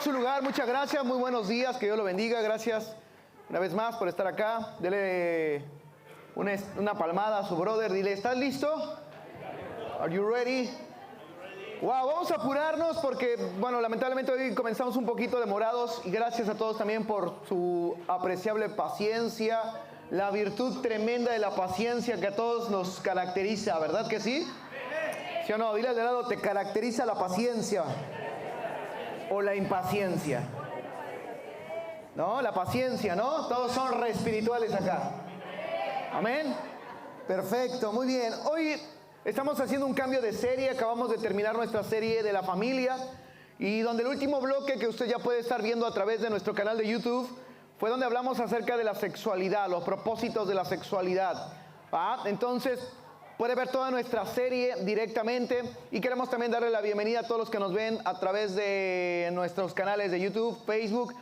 su lugar, muchas gracias, muy buenos días, que Dios lo bendiga, gracias una vez más por estar acá. Dele una palmada a su brother, dile, ¿estás listo? Are you ready? Wow, vamos a apurarnos porque, bueno, lamentablemente hoy comenzamos un poquito demorados y gracias a todos también por su apreciable paciencia, la virtud tremenda de la paciencia que a todos nos caracteriza, ¿verdad que sí? ¿Sí o no? Dile al de lado, ¿te caracteriza la paciencia o la impaciencia? No, la paciencia, ¿no? Todos son re espirituales acá. Amén. Perfecto, muy bien. Hoy estamos haciendo un cambio de serie, acabamos de terminar nuestra serie de la familia y donde el último bloque que usted ya puede estar viendo a través de nuestro canal de YouTube fue donde hablamos acerca de la sexualidad, los propósitos de la sexualidad. Entonces puede ver toda nuestra serie directamente y queremos también darle la bienvenida a todos los que nos ven a través de nuestros canales de YouTube, Facebook,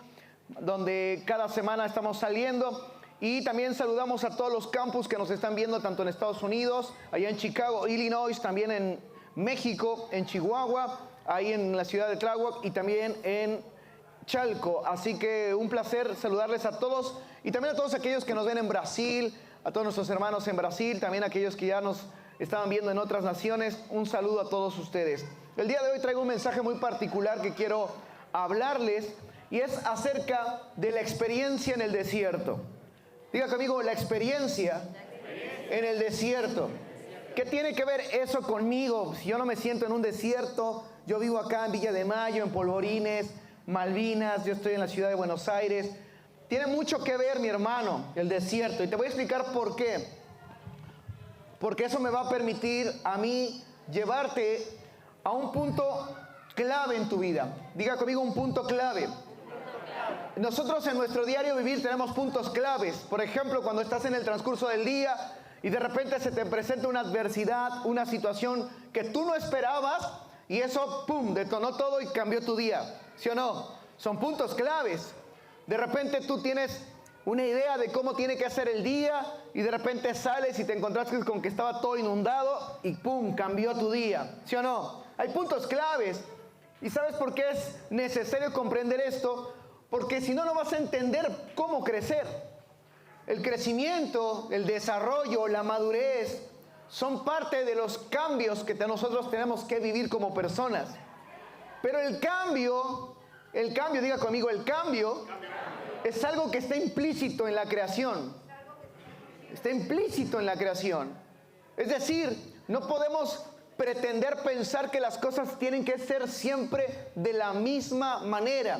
donde cada semana estamos saliendo. Y también saludamos a todos los campus que nos están viendo tanto en Estados Unidos, allá en Chicago, Illinois, también en México, en Chihuahua, ahí en la ciudad de Tláhuac y también en Chalco. Así que un placer saludarles a todos y también a todos aquellos que nos ven en Brasil, a todos nuestros hermanos en Brasil, también a aquellos que ya nos estaban viendo en otras naciones. Un saludo a todos ustedes. El día de hoy traigo un mensaje muy particular que quiero hablarles y es acerca de la experiencia en el desierto. Diga conmigo, la experiencia en el desierto. ¿Qué tiene que ver eso conmigo? Si yo no me siento en un desierto, yo vivo acá en Villa de Mayo, en Polvorines, Malvinas, yo estoy en la ciudad de Buenos Aires. Tiene mucho que ver, mi hermano, el desierto. Y te voy a explicar por qué. Porque eso me va a permitir a mí llevarte a un punto clave en tu vida. Diga conmigo, un punto clave. Nosotros en nuestro diario vivir tenemos puntos claves. Por ejemplo, cuando estás en el transcurso del día y de repente se te presenta una adversidad, una situación que tú no esperabas y eso, pum, detonó todo y cambió tu día. ¿Sí o no? Son puntos claves. De repente tú tienes una idea de cómo tiene que ser el día y de repente sales y te encontraste con que estaba todo inundado y pum, cambió tu día. ¿Sí o no? Hay puntos claves. ¿Y sabes por qué es necesario comprender esto? Porque si no, no vas a entender cómo crecer. El crecimiento, el desarrollo, la madurez son parte de los cambios que nosotros tenemos que vivir como personas. Pero el cambio, diga conmigo, el cambio es algo que está implícito en la creación. Está implícito en la creación. Es decir, no podemos pretender pensar que las cosas tienen que ser siempre de la misma manera.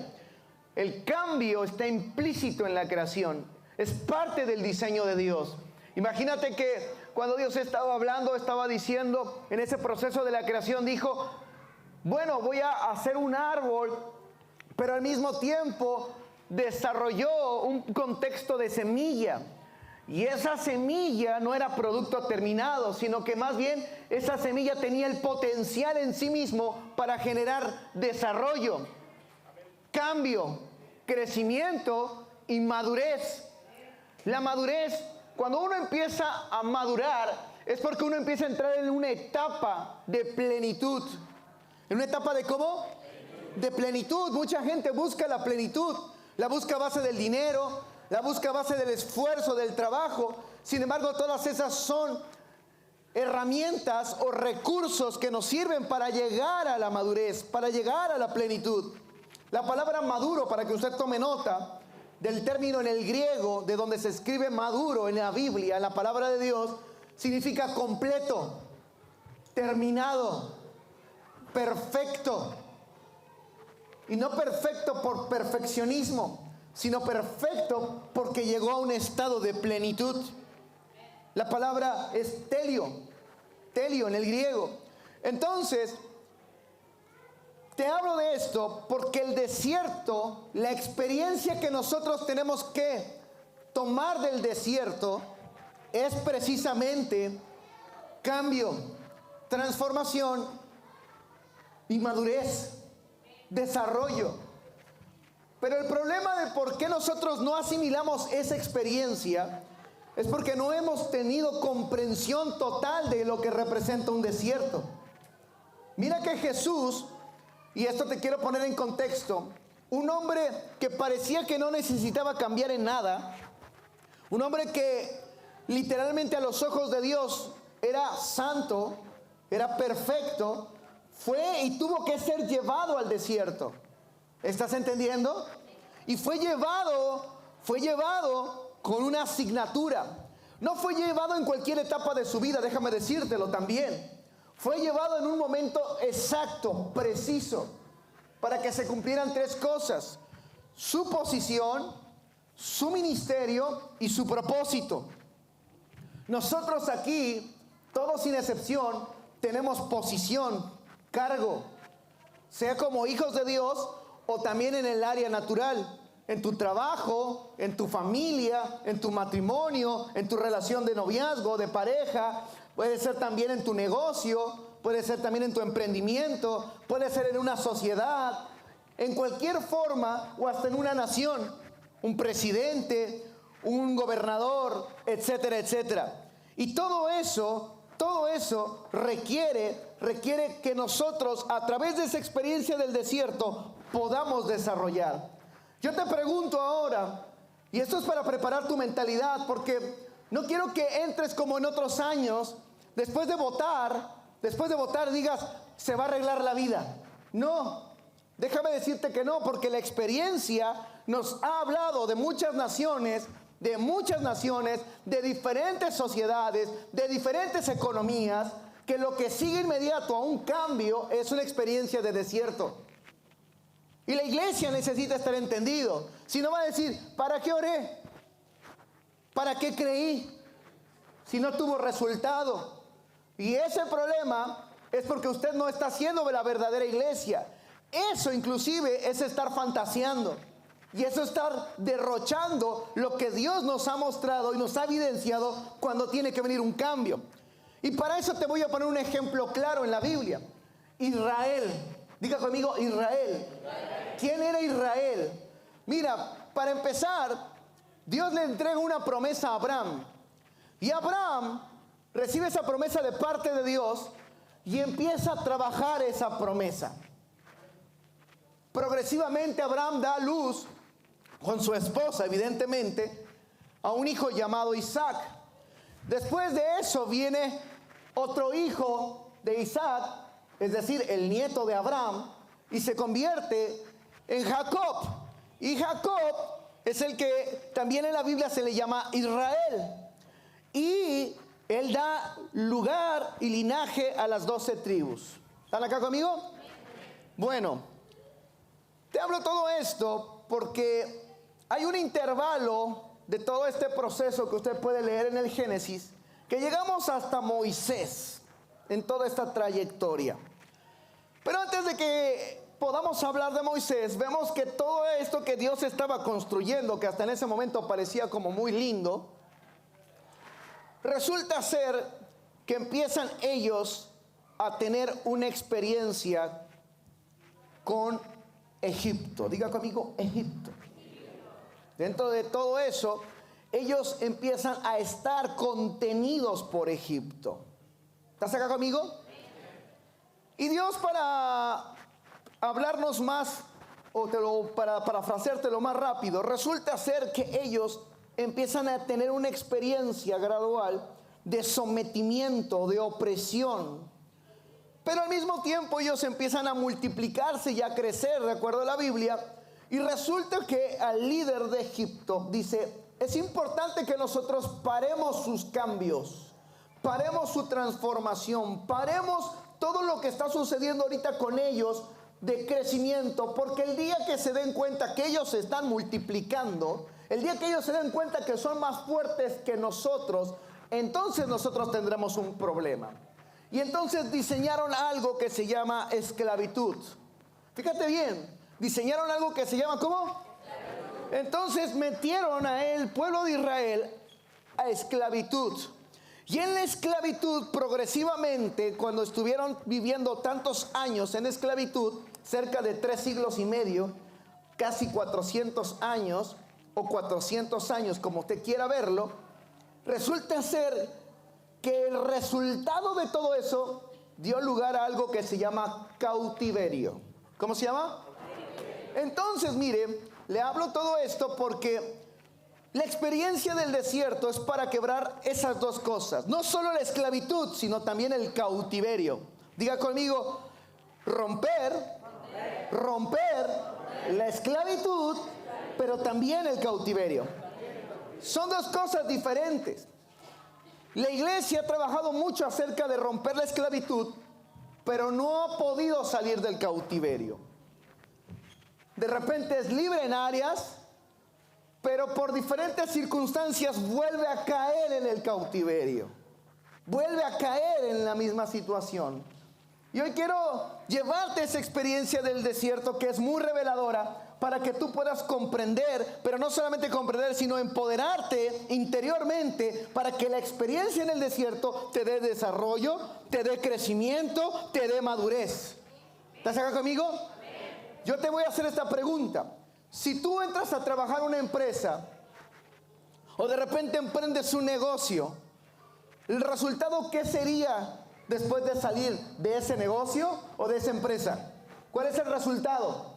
El cambio está implícito en la creación. Es parte del diseño de Dios. Imagínate que cuando Dios estaba hablando, estaba diciendo, en ese proceso de la creación, dijo, bueno, voy a hacer un árbol, pero al mismo tiempo desarrolló un contexto de semilla. Y esa semilla no era producto terminado, sino que más bien esa semilla tenía el potencial en sí mismo para generar desarrollo, cambio, crecimiento y madurez. La madurez, cuando uno empieza a madurar, es porque uno empieza a entrar en una etapa de plenitud. ¿En una etapa de cómo? De plenitud. Mucha gente busca la plenitud. La busca a base del dinero, la busca a base del esfuerzo, del trabajo. Sin embargo, todas esas son herramientas o recursos que nos sirven para llegar a la madurez, para llegar a la plenitud. La palabra maduro, para que usted tome nota del término en el griego, de donde se escribe maduro en la Biblia, en la palabra de Dios, significa completo, terminado, perfecto. Y no perfecto por perfeccionismo, sino perfecto porque llegó a un estado de plenitud. La palabra es telio en el griego. Entonces, te hablo de esto porque el desierto, la experiencia que nosotros tenemos que tomar del desierto es precisamente cambio, transformación y madurez, desarrollo. Pero el problema de por qué nosotros no asimilamos esa experiencia es porque no hemos tenido comprensión total de lo que representa un desierto. Mira que Jesús, y esto te quiero poner en contexto, un hombre que parecía que no necesitaba cambiar en nada, un hombre que literalmente a los ojos de Dios era santo, era perfecto, fue y tuvo que ser llevado al desierto. ¿Estás entendiendo? Y fue llevado con una asignatura. No fue llevado en cualquier etapa de su vida, déjame decírtelo también. Fue llevado en un momento exacto, preciso, para que se cumplieran tres cosas: su posición, su ministerio y su propósito. Nosotros aquí, todos sin excepción, tenemos posición, cargo, sea como hijos de Dios o también en el área natural, en tu trabajo, en tu familia, en tu matrimonio, en tu relación de noviazgo, de pareja, puede ser también en tu negocio, puede ser también en tu emprendimiento, puede ser en una sociedad, en cualquier forma o hasta en una nación, un presidente, un gobernador, etcétera, etcétera. Y todo eso requiere que nosotros, a través de esa experiencia del desierto, podamos desarrollar. Yo te pregunto ahora, y esto es para preparar tu mentalidad, porque no quiero que entres como en otros años, después de votar digas, se va a arreglar la vida. No, déjame decirte que no, porque la experiencia nos ha hablado de muchas naciones, de diferentes sociedades, de diferentes economías, que lo que sigue inmediato a un cambio es una experiencia de desierto. Y la iglesia necesita estar entendido. Si no va a decir, ¿para qué oré? ¿Para qué creí? Si no tuvo resultado. Y ese problema es porque usted no está haciendo la verdadera iglesia. Eso inclusive es estar fantaseando. Y eso es estar derrochando lo que Dios nos ha mostrado y nos ha evidenciado cuando tiene que venir un cambio. Y para eso te voy a poner un ejemplo claro en la Biblia. Israel. Diga conmigo, Israel. ¿Quién era Israel? Mira, para empezar, Dios le entrega una promesa a Abraham. Y Abraham recibe esa promesa de parte de Dios y empieza a trabajar esa promesa. Progresivamente Abraham da a luz, con su esposa evidentemente, a un hijo llamado Isaac. Después de eso viene otro hijo de Isaac, es decir, el nieto de Abraham, y se convierte en Jacob. Y Jacob es el que también en la Biblia se le llama Israel. Y él da lugar y linaje a las 12 tribus. ¿Están acá conmigo? Bueno, te hablo todo esto porque hay un intervalo de todo este proceso que usted puede leer en el Génesis, que llegamos hasta Moisés en toda esta trayectoria. Pero antes de que podamos hablar de Moisés, vemos que todo esto que Dios estaba construyendo, que hasta en ese momento parecía como muy lindo, resulta ser que empiezan ellos a tener una experiencia con Egipto. Diga conmigo, Egipto. Dentro de todo eso, ellos empiezan a estar contenidos por Egipto. ¿Estás acá conmigo? Y Dios, para hablarnos más, para parafraseártelo más rápido, resulta ser que ellos empiezan a tener una experiencia gradual de sometimiento, de opresión. Pero al mismo tiempo ellos empiezan a multiplicarse y a crecer, de acuerdo a la Biblia. Y resulta que al líder de Egipto dice, es importante que nosotros paremos sus cambios, paremos su transformación, paremos todo lo que está sucediendo ahorita con ellos de crecimiento, porque el día que se den cuenta que ellos se están multiplicando, el día que ellos se den cuenta que son más fuertes que nosotros, entonces nosotros tendremos un problema. Y entonces diseñaron algo que se llama esclavitud. Fíjate bien, diseñaron algo que se llama ¿cómo? Entonces metieron a el pueblo de Israel a esclavitud. Y en la esclavitud, progresivamente, cuando estuvieron viviendo tantos años en esclavitud, cerca de 3 siglos y medio, casi 400 años, o 400 años, como usted quiera verlo, resulta ser que el resultado de todo eso dio lugar a algo que se llama cautiverio. ¿Cómo se llama? Entonces, mire, le hablo todo esto porque la experiencia del desierto es para quebrar esas dos cosas. No solo la esclavitud, sino también el cautiverio. Diga conmigo, romper la esclavitud, pero también el cautiverio. Son dos cosas diferentes. La iglesia ha trabajado mucho acerca de romper la esclavitud, pero no ha podido salir del cautiverio. De repente es libre en áreas, pero por diferentes circunstancias vuelve a caer en el cautiverio. Vuelve a caer en la misma situación. Y hoy quiero llevarte esa experiencia del desierto que es muy reveladora para que tú puedas comprender, pero no solamente comprender, sino empoderarte interiormente para que la experiencia en el desierto te dé desarrollo, te dé crecimiento, te dé madurez. ¿Estás acá conmigo? Yo te voy a hacer esta pregunta. Si tú entras a trabajar en una empresa o de repente emprendes un negocio, ¿el resultado qué sería después de salir de ese negocio o de esa empresa? ¿Cuál es el resultado?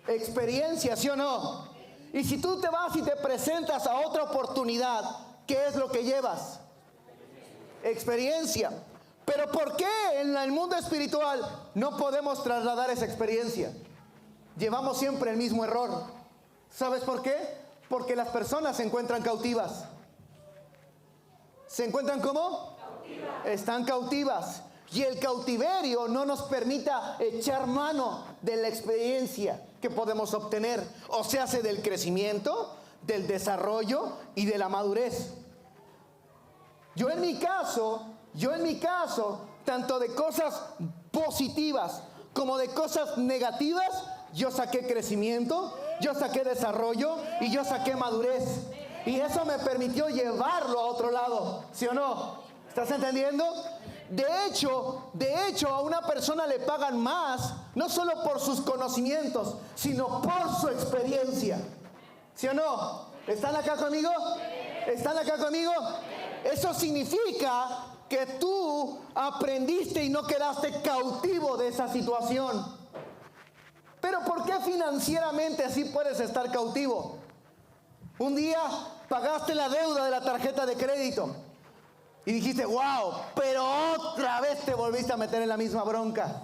Experiencia, ¿sí o no? Y si tú te vas y te presentas a otra oportunidad, ¿qué es lo que llevas? Experiencia. Pero ¿por qué en el mundo espiritual no podemos trasladar esa experiencia? Llevamos siempre el mismo error. ¿Sabes por qué? Porque las personas se encuentran cautivas. ¿Se encuentran cómo? Cautivas. Están cautivas. Y el cautiverio no nos permita echar mano de la experiencia que podemos obtener. O se hace del crecimiento, del desarrollo y de la madurez. Yo en mi caso, tanto de cosas positivas como de cosas negativas, yo saqué crecimiento, yo saqué desarrollo y yo saqué madurez. Y eso me permitió llevarlo a otro lado, ¿sí o no? ¿Estás entendiendo? De hecho, a una persona le pagan más, no solo por sus conocimientos, sino por su experiencia. ¿Sí o no? ¿Están acá conmigo? ¿Están acá conmigo? Eso significa que tú aprendiste y no quedaste cautivo de esa situación. Pero ¿por qué financieramente así puedes estar cautivo? Un día pagaste la deuda de la tarjeta de crédito y dijiste, wow, pero otra vez te volviste a meter en la misma bronca.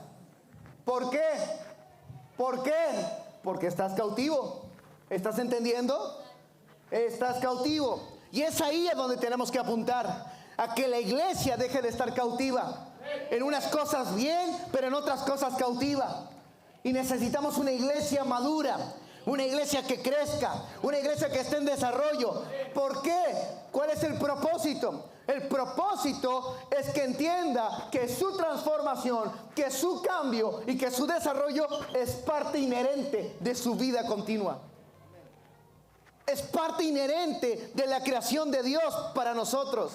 ¿Por qué? ¿Por qué? Porque estás cautivo. ¿Estás entendiendo? Estás cautivo. Y es ahí a donde tenemos que apuntar, a que la iglesia deje de estar cautiva. En unas cosas bien, pero en otras cosas cautiva. Y necesitamos una iglesia madura, una iglesia que crezca, una iglesia que esté en desarrollo. ¿Por qué? ¿Cuál es el propósito? El propósito es que entienda que su transformación, que su cambio y que su desarrollo es parte inherente de su vida continua. Es parte inherente de la creación de Dios para nosotros.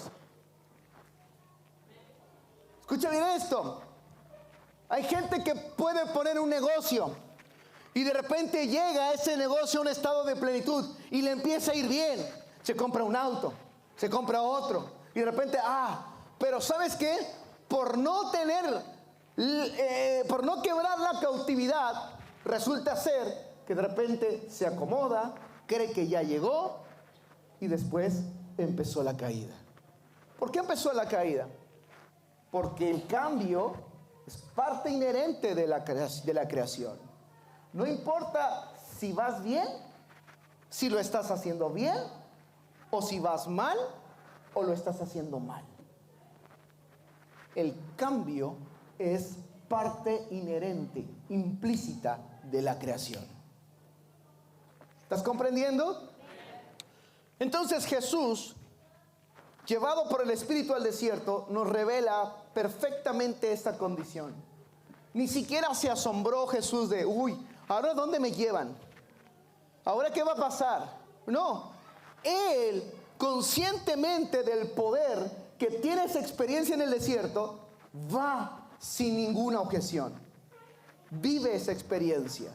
Escucha bien esto. Hay gente que puede poner un negocio y de repente llega a ese negocio a un estado de plenitud y le empieza a ir bien. Se compra un auto, se compra otro y de repente, pero ¿sabes qué? Por no quebrar la cautividad, resulta ser que de repente se acomoda, cree que ya llegó y después empezó la caída. ¿Por qué empezó la caída? Porque el cambio es parte inherente de la creación. No importa si vas bien, si lo estás haciendo bien, o si vas mal, o lo estás haciendo mal. El cambio es parte inherente, implícita de la creación. ¿Estás comprendiendo? Entonces Jesús, llevado por el Espíritu al desierto, nos revela perfectamente esta condición. Ni siquiera se asombró Jesús de, ¿ahora dónde me llevan? ¿Ahora qué va a pasar? No, Él, conscientemente del poder que tiene esa experiencia en el desierto, va sin ninguna objeción. Vive esa experiencia.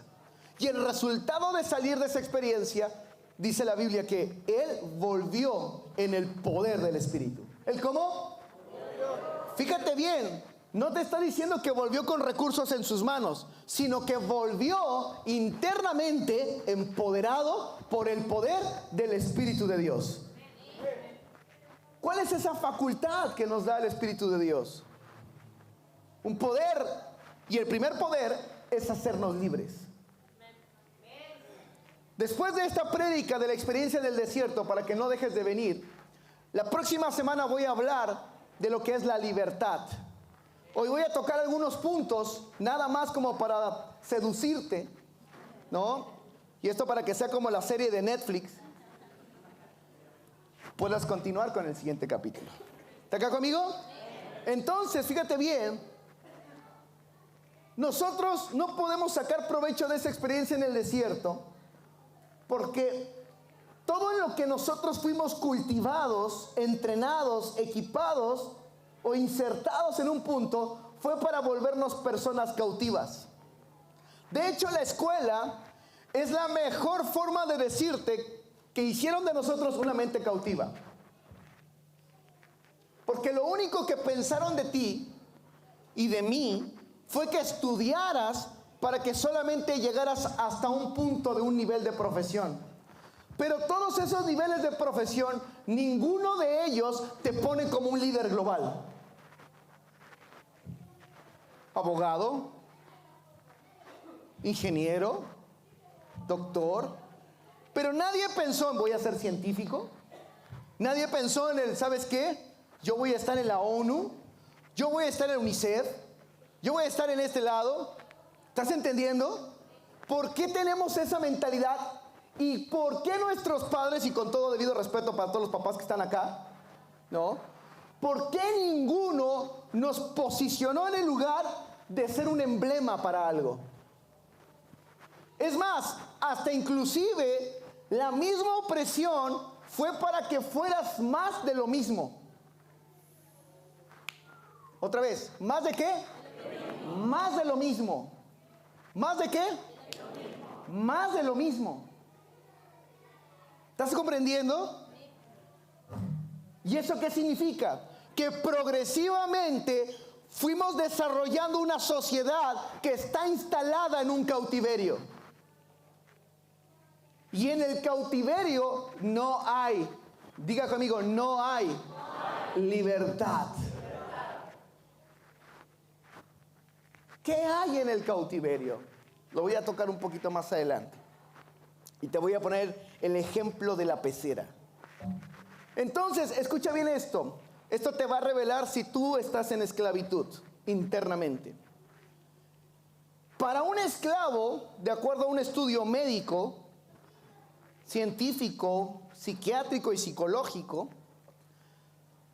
Y el resultado de salir de esa experiencia, dice la Biblia que Él volvió en el poder del Espíritu. ¿El cómo? Fíjate bien, No te está diciendo que volvió con recursos en sus manos, sino que volvió internamente empoderado por el poder del Espíritu de Dios. ¿Cuál es esa facultad que nos da el Espíritu de Dios? Un poder, y el primer poder es hacernos libres. Después de esta prédica de la experiencia del desierto, para que no dejes de venir, la próxima semana voy a hablar de lo que es la libertad. Hoy voy a tocar algunos puntos, nada más como para seducirte, ¿no? Y esto para que sea como la serie de Netflix, puedas continuar con el siguiente capítulo. ¿Está acá conmigo? Entonces, fíjate bien, nosotros no podemos sacar provecho de esa experiencia en el desierto, porque todo en lo que nosotros fuimos cultivados, entrenados, equipados o insertados en un punto, fue para volvernos personas cautivas. De hecho, la escuela es la mejor forma de decirte que hicieron de nosotros una mente cautiva. Porque lo único que pensaron de ti y de mí fue que estudiaras para que solamente llegaras hasta un punto de un nivel de profesión. Pero todos esos niveles de profesión, ninguno de ellos te pone como un líder global. Abogado, ingeniero, doctor. Pero nadie pensó en voy a ser científico. Nadie pensó en el, ¿sabes qué? Yo voy a estar en la ONU. Yo voy a estar en UNICEF. Yo voy a estar en este lado. ¿Estás entendiendo? ¿Por qué tenemos esa mentalidad? ¿Y por qué nuestros padres, y con todo debido respeto para todos los papás que están acá, ¿no? ¿Por qué ninguno nos posicionó en el lugar de ser un emblema para algo? Es más, hasta inclusive la misma opresión fue para que fueras más de lo mismo. Otra vez, ¿más de qué? Más de lo mismo. ¿Más de qué? Más de lo mismo. ¿Estás comprendiendo? ¿Y eso qué significa? Que progresivamente fuimos desarrollando una sociedad que está instalada en un cautiverio. Y en el cautiverio no hay, diga conmigo, no hay libertad. ¿Qué hay en el cautiverio? Lo voy a tocar un poquito más adelante. Y te voy a poner el ejemplo de la pecera. Entonces, escucha bien esto. Esto te va a revelar si tú estás en esclavitud internamente. Para un esclavo, de acuerdo a un estudio médico, científico, psiquiátrico y psicológico,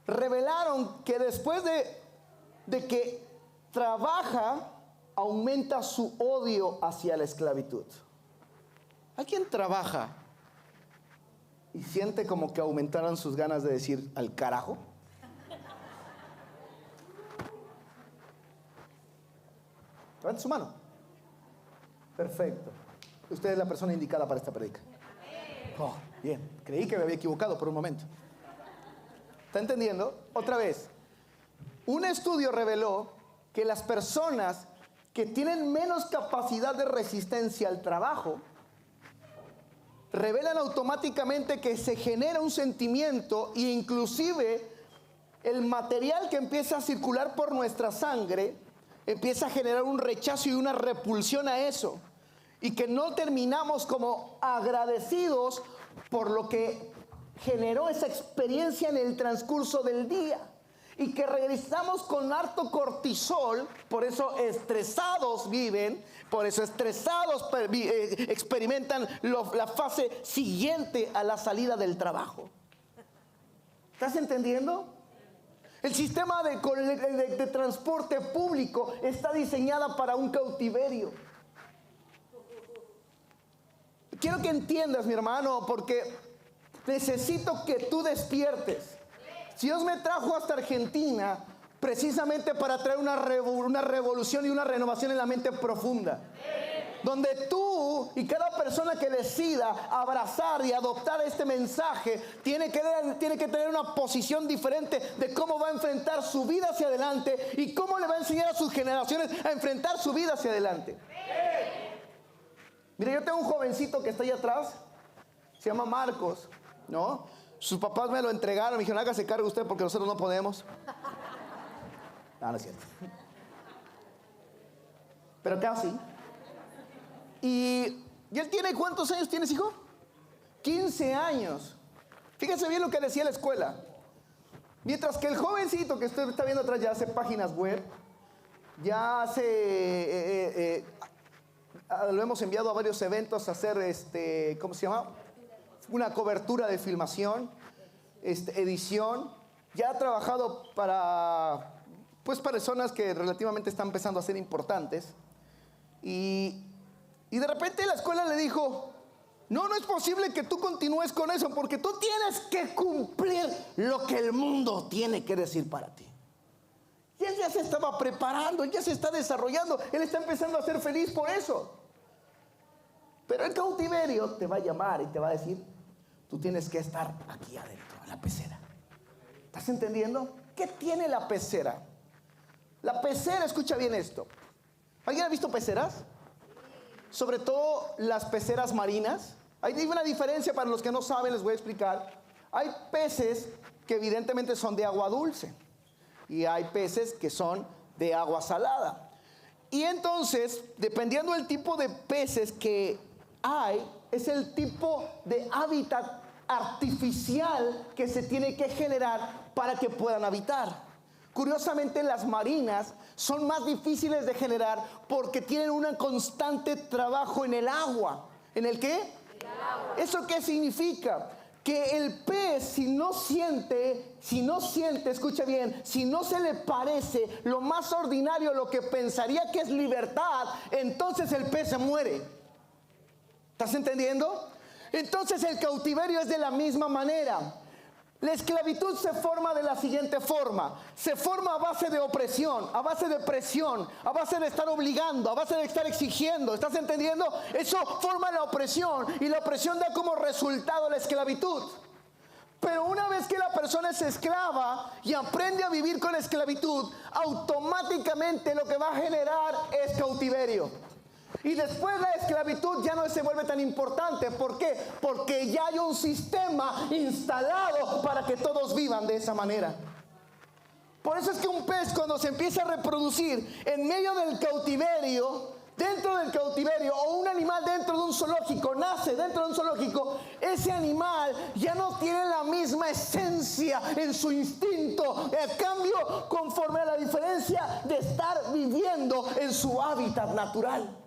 revelaron que después de que trabaja, aumenta su odio hacia la esclavitud. ¿Alguien trabaja y siente como que aumentaran sus ganas de decir al carajo? Levante su mano. Perfecto. Usted es la persona indicada para esta predica. Oh, bien. Creí que me había equivocado por un momento. ¿Está entendiendo? Otra vez. Un estudio reveló que las personas que tienen menos capacidad de resistencia al trabajo revelan automáticamente que se genera un sentimiento e inclusive el material que empieza a circular por nuestra sangre empieza a generar un rechazo y una repulsión a eso, y que no terminamos como agradecidos por lo que generó esa experiencia en el transcurso del día, y que regresamos con harto cortisol. Por eso estresados viven, por eso estresados experimentan la fase siguiente a la salida del trabajo. ¿Estás entendiendo? El sistema de transporte público está diseñado para un cautiverio. Quiero que entiendas, mi hermano, porque necesito que tú despiertes. Dios me trajo hasta Argentina precisamente para traer una revolución y una renovación en la mente profunda. donde tú y cada persona que decida abrazar y adoptar este mensaje tiene que tener una posición diferente de cómo va a enfrentar su vida hacia adelante y cómo le va a enseñar a sus generaciones a enfrentar su vida hacia adelante. Mira, yo tengo un jovencito que está allá atrás, se llama Marcos, ¿no? Sus papás me lo entregaron, me dijeron, hágase cargo usted porque nosotros no podemos. No es cierto. Pero casi. Y él tiene, ¿cuántos años tienes, hijo? 15 años. Fíjense bien lo que decía la escuela. Mientras que el jovencito que usted está viendo atrás ya hace páginas web, ya hace, lo hemos enviado a varios eventos a hacer, ¿cómo se llama? Una cobertura de filmación, edición. Ya ha trabajado para, pues, personas que relativamente están empezando a ser importantes. Y de repente la escuela le dijo, no es posible que tú continúes con eso porque tú tienes que cumplir lo que el mundo tiene que decir para ti. Y él ya se estaba preparando, él ya se está desarrollando, él está empezando a ser feliz por eso. Pero el cautiverio te va a llamar y te va a decir, tú tienes que estar aquí adentro, en la pecera. ¿Estás entendiendo? ¿Qué tiene la pecera? La pecera, escucha bien esto. ¿Alguien ha visto peceras? Sobre todo las peceras marinas. Hay una diferencia para los que no saben, les voy a explicar. Hay peces que evidentemente son de agua dulce y hay peces que son de agua salada. Y entonces, dependiendo del tipo de peces que hay, es el tipo de hábitat artificial que se tiene que generar para que puedan habitar. Curiosamente, las marinas son más difíciles de generar porque tienen un constante trabajo en el agua. ¿En el qué? El agua. ¿Eso qué significa? Que el pez, si no siente, escucha bien, si no se le parece lo más ordinario, lo que pensaría que es libertad, entonces el pez se muere. ¿Estás entendiendo? Entonces el cautiverio es de la misma manera. La esclavitud se forma de la siguiente forma. Se forma a base de opresión, a base de presión, a base de estar obligando, a base de estar exigiendo. ¿Estás entendiendo? Eso forma la opresión y la opresión da como resultado la esclavitud. Pero una vez que la persona es esclava y aprende a vivir con esclavitud, automáticamente lo que va a generar es cautiverio. Y después la esclavitud ya no se vuelve tan importante. ¿Por qué? Porque ya hay un sistema instalado para que todos vivan de esa manera. Por eso es que un pez, cuando se empieza a reproducir en medio del cautiverio, dentro del cautiverio, o un animal dentro de un zoológico, nace dentro de un zoológico, ese animal ya no tiene la misma esencia en su instinto. En cambio, conforme a la diferencia de estar viviendo en su hábitat natural.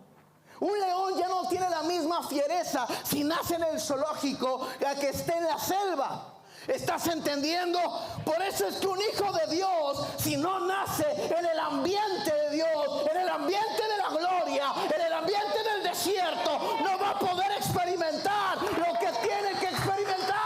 Un león ya no tiene la misma fiereza si nace en el zoológico que esté en la selva. ¿Estás entendiendo? Por eso es que un hijo de Dios, si no nace en el ambiente de Dios, en el ambiente de la gloria, en el ambiente del desierto, no va a poder experimentar lo que tiene que experimentar.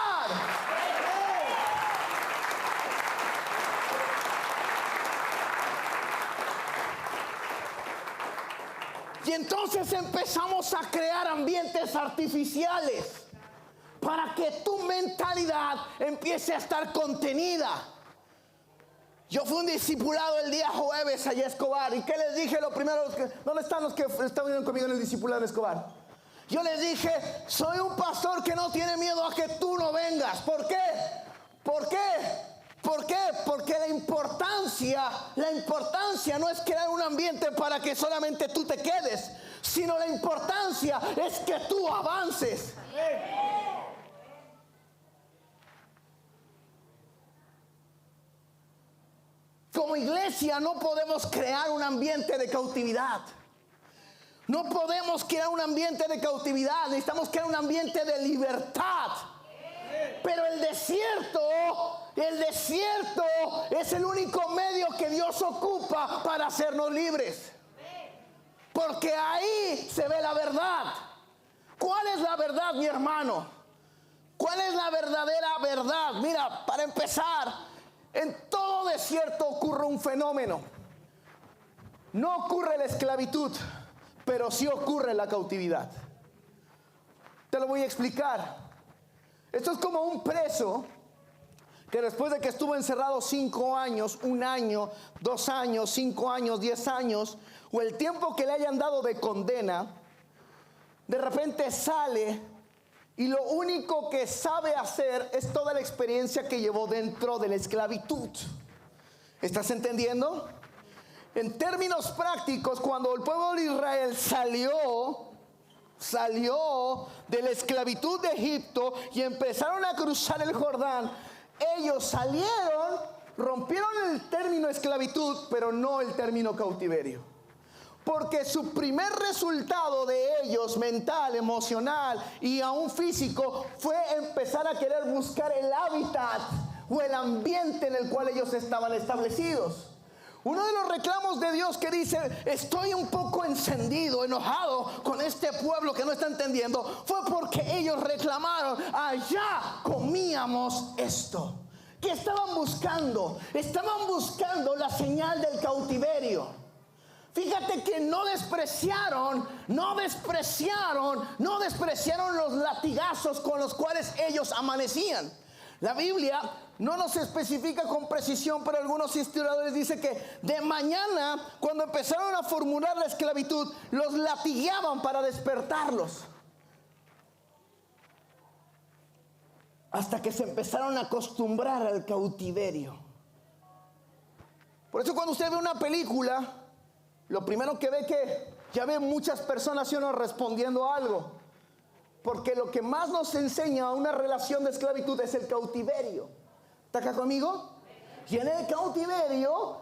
Y entonces empezamos a crear ambientes artificiales para que tu mentalidad empiece a estar contenida. Yo fui un discipulado el día jueves allá a Escobar. ¿Y qué les dije lo primero? ¿Dónde están los que están viendo conmigo en el discipulado en Escobar? Yo les dije, soy un pastor que no tiene miedo a que tú no vengas. ¿Por qué? ¿Por qué? ¿Por qué? Porque la importancia no es crear un ambiente para que solamente tú te quedes, sino la importancia es que tú avances. Como iglesia no podemos crear un ambiente de cautividad. No podemos crear un ambiente de cautividad, necesitamos crear un ambiente de libertad. Pero el desierto es el único medio que Dios ocupa para hacernos libres. Porque ahí se ve la verdad. ¿Cuál es la verdad, mi hermano? ¿Cuál es la verdadera verdad? Mira, para empezar, en todo desierto ocurre un fenómeno. No ocurre la esclavitud, pero sí ocurre en la cautividad. Te lo voy a explicar. Esto es como un preso que después de que estuvo encerrado 5 años, 1 año, 2 años, 5 años, 10 años, o el tiempo que le hayan dado de condena, de repente sale y lo único que sabe hacer es toda la experiencia que llevó dentro de la esclavitud. ¿Estás entendiendo? En términos prácticos, cuando el pueblo de Israel salió de la esclavitud de Egipto y empezaron a cruzar el Jordán, ellos salieron, rompieron el término esclavitud, pero no el término cautiverio. Porque su primer resultado de ellos, mental, emocional y aún físico, fue empezar a querer buscar el hábitat o el ambiente en el cual ellos estaban establecidos. Uno de los reclamos de Dios que dice, estoy un poco encendido, enojado con este pueblo que no está entendiendo, fue porque ellos reclamaron, allá comíamos esto. ¿Qué estaban buscando? Estaban buscando la señal del cautiverio. Fíjate que no despreciaron los latigazos con los cuales ellos amanecían. La Biblia no nos especifica con precisión, pero algunos historiadores dicen que de mañana, cuando empezaron a formular la esclavitud, los latigueaban para despertarlos. Hasta que se empezaron a acostumbrar al cautiverio. Por eso cuando usted ve una película, lo primero que ve que ya ve muchas personas, ¿sí o no?, respondiendo a algo. Porque lo que más nos enseña a una relación de esclavitud es el cautiverio. ¿Está acá conmigo? Y en el cautiverio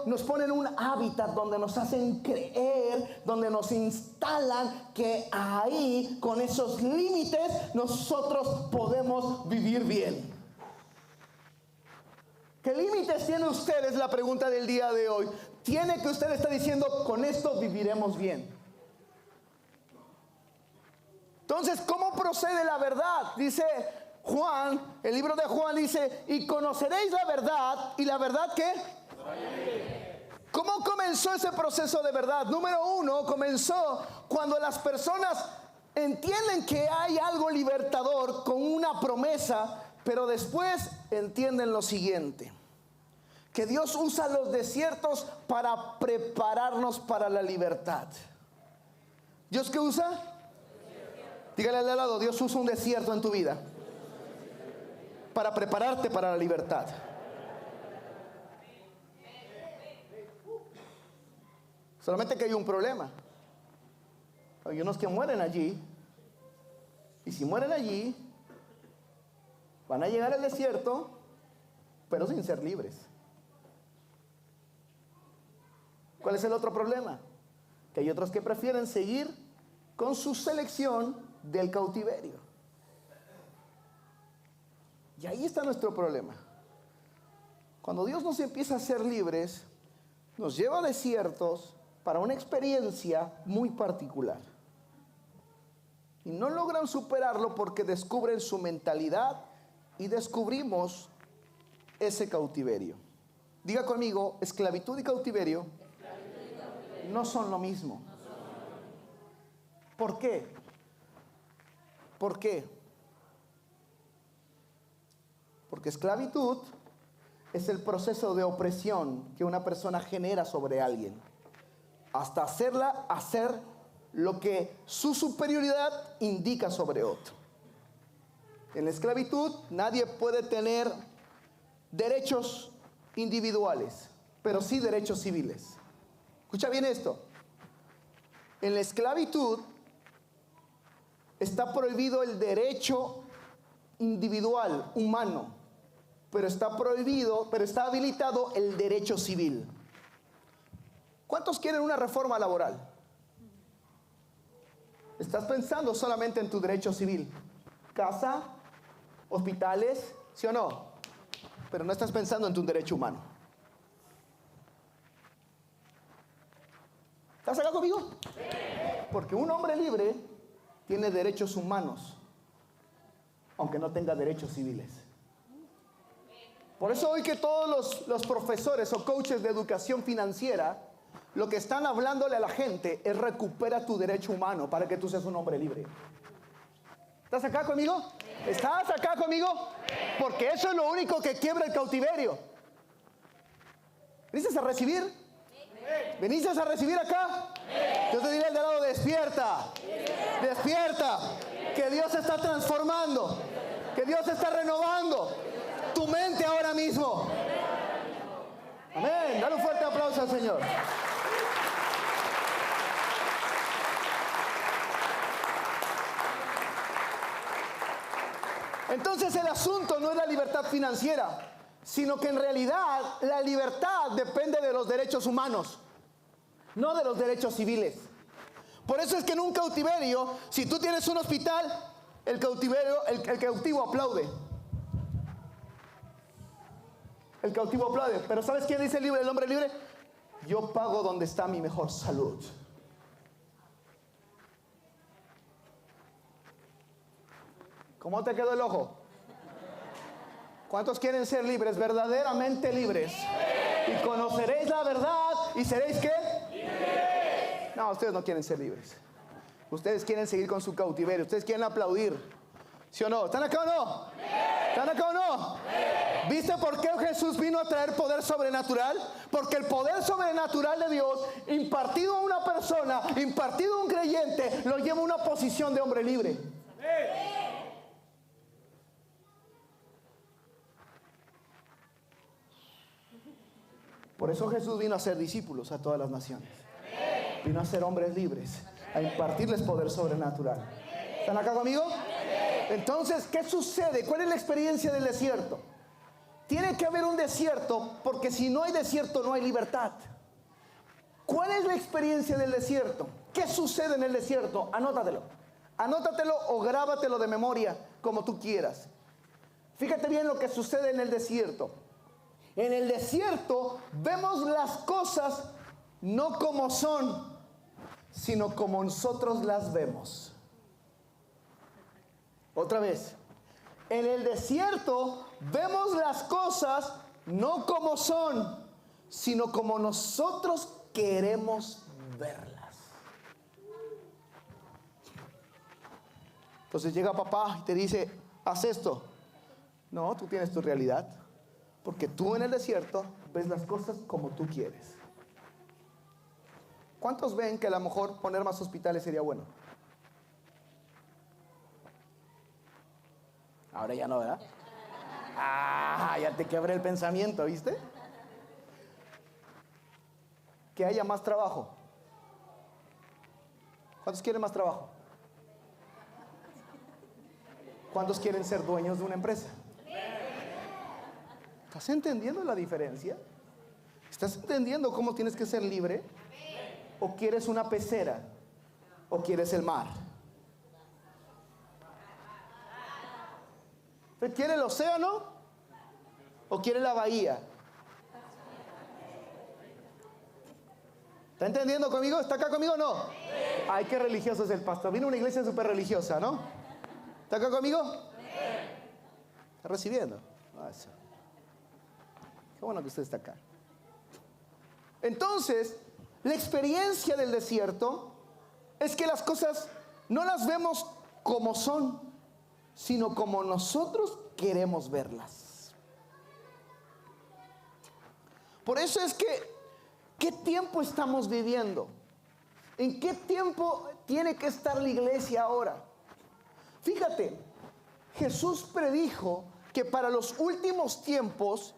nos ponen un hábitat donde nos hacen creer, donde nos instalan que ahí, con esos límites, nosotros podemos vivir bien. ¿Qué límites tiene usted? Es la pregunta del día de hoy. Tiene que usted está diciendo, con esto viviremos bien. Entonces, ¿cómo procede la verdad? Dice Juan, el libro de Juan dice, y conoceréis la verdad, ¿y la verdad qué? ¿Cómo comenzó ese proceso de verdad? Número 1, comenzó cuando las personas entienden que hay algo libertador con una promesa, pero después entienden lo siguiente, que Dios usa los desiertos para prepararnos para la libertad. ¿Dios qué usa? Dígale al lado, Dios usa un desierto en tu vida para prepararte para la libertad. Solamente que hay un problema. Hay unos que mueren allí, y si mueren allí, van a llegar al desierto, pero sin ser libres. ¿Cuál es el otro problema? Que hay otros que prefieren seguir con su selección del cautiverio. Y ahí está nuestro problema. Cuando Dios nos empieza a hacer libres, nos lleva a desiertos para una experiencia muy particular. Y no logran superarlo porque descubren su mentalidad y descubrimos ese cautiverio. Diga conmigo, esclavitud y cautiverio no son lo mismo. ¿Por qué? ¿Por qué? Porque esclavitud es el proceso de opresión que una persona genera sobre alguien, hasta hacerla hacer lo que su superioridad indica sobre otro. En la esclavitud nadie puede tener derechos individuales, pero sí derechos civiles. Escucha bien esto. En la esclavitud está prohibido el derecho individual, humano, pero está habilitado el derecho civil. ¿Cuántos quieren una reforma laboral? Estás pensando solamente en tu derecho civil. Casa, hospitales, ¿sí o no? Pero no estás pensando en tu derecho humano. ¿Estás acá conmigo? Porque un hombre libre tiene derechos humanos, aunque no tenga derechos civiles. Por eso hoy que todos los profesores o coaches de educación financiera lo que están hablándole a la gente es recupera tu derecho humano para que tú seas un hombre libre. ¿Estás acá conmigo? ¿Estás acá conmigo? Porque eso es lo único que quiebra el cautiverio. ¿Veniste a recibir? ¿Veniste a recibir acá? Yo te diré al de lado, despierta. Despierta. Que Dios está transformando. Que Dios está renovando tu mente ahora mismo. Amén. Dale un fuerte aplauso al Señor. Entonces el asunto no es la libertad financiera, sino que en realidad la libertad depende de los derechos humanos, no de los derechos civiles. Por eso es que en un cautiverio, si tú tienes un hospital, el cautivo aplaude. El cautivo aplaude. Pero ¿sabes quién dice el hombre libre? Yo pago donde está mi mejor salud. ¿Cómo te quedó el ojo? ¿Cuántos quieren ser libres, verdaderamente libres? Y conoceréis la verdad y seréis ¿qué? Libres. No, ustedes no quieren ser libres. Ustedes quieren seguir con su cautiverio. Ustedes quieren aplaudir. ¿Sí o no? ¿Están acá o no? ¿Están acá o no? ¿Viste por qué Jesús vino a traer poder sobrenatural? Porque el poder sobrenatural de Dios, impartido a una persona, impartido a un creyente, lo lleva a una posición de hombre libre. Por eso Jesús vino a ser discípulos a todas las naciones. Vino a ser hombres libres, a impartirles poder sobrenatural. ¿Están acá conmigo? Entonces, ¿qué sucede? ¿Cuál es la experiencia del desierto? Tiene que haber un desierto, porque si no hay desierto no hay libertad. ¿Cuál es la experiencia del desierto? ¿Qué sucede en el desierto? Anótatelo. Anótatelo o grábatelo de memoria, como tú quieras. Fíjate bien lo que sucede en el desierto. En el desierto vemos las cosas no como son, sino como nosotros las vemos. Otra vez. En el desierto vemos las cosas no como son, sino como nosotros queremos verlas. Entonces llega papá y te dice, haz esto. No, tú tienes tu realidad. Porque tú en el desierto ves las cosas como tú quieres. ¿Cuántos ven que a lo mejor poner más hospitales sería bueno? Ahora ya no, ¿verdad? Ah, ya te quebré el pensamiento, ¿viste? Que haya más trabajo. ¿Cuántos quieren más trabajo? ¿Cuántos quieren ser dueños de una empresa? ¿Estás entendiendo la diferencia? ¿Estás entendiendo cómo tienes que ser libre? ¿O quieres una pecera? ¿O quieres el mar? ¿Quiere el océano? ¿O quiere la bahía? ¿Está entendiendo conmigo? ¿Está acá conmigo o no? Ay, qué religioso es el pastor. Vino a una iglesia súper religiosa, ¿no? ¿Está acá conmigo? ¿Está recibiendo? Eso. Qué bueno que usted está acá. Entonces, la experiencia del desierto es que las cosas no las vemos como son, sino como nosotros queremos verlas. Por eso es que, ¿qué tiempo estamos viviendo? ¿En qué tiempo tiene que estar la iglesia ahora? Fíjate, Jesús predijo que para los últimos tiempos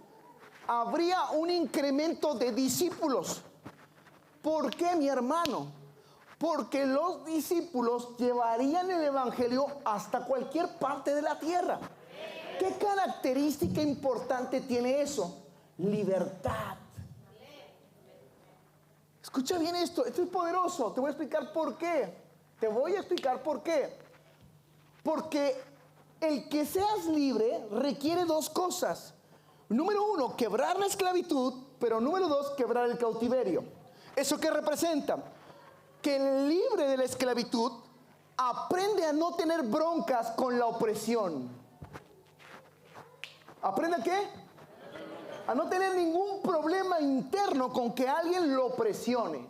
habría un incremento de discípulos. ¿Por qué, mi hermano? Porque los discípulos llevarían el evangelio hasta cualquier parte de la tierra. ¿Qué característica importante tiene eso? Libertad. Escucha bien esto es poderoso. Te voy a explicar por qué. Porque el que seas libre requiere dos cosas. Número uno, quebrar la esclavitud, pero número dos, quebrar el cautiverio. ¿Eso qué representa? Que el libre de la esclavitud aprende a no tener broncas con la opresión. ¿Aprende a qué? a no tener ningún problema interno con que alguien lo presione.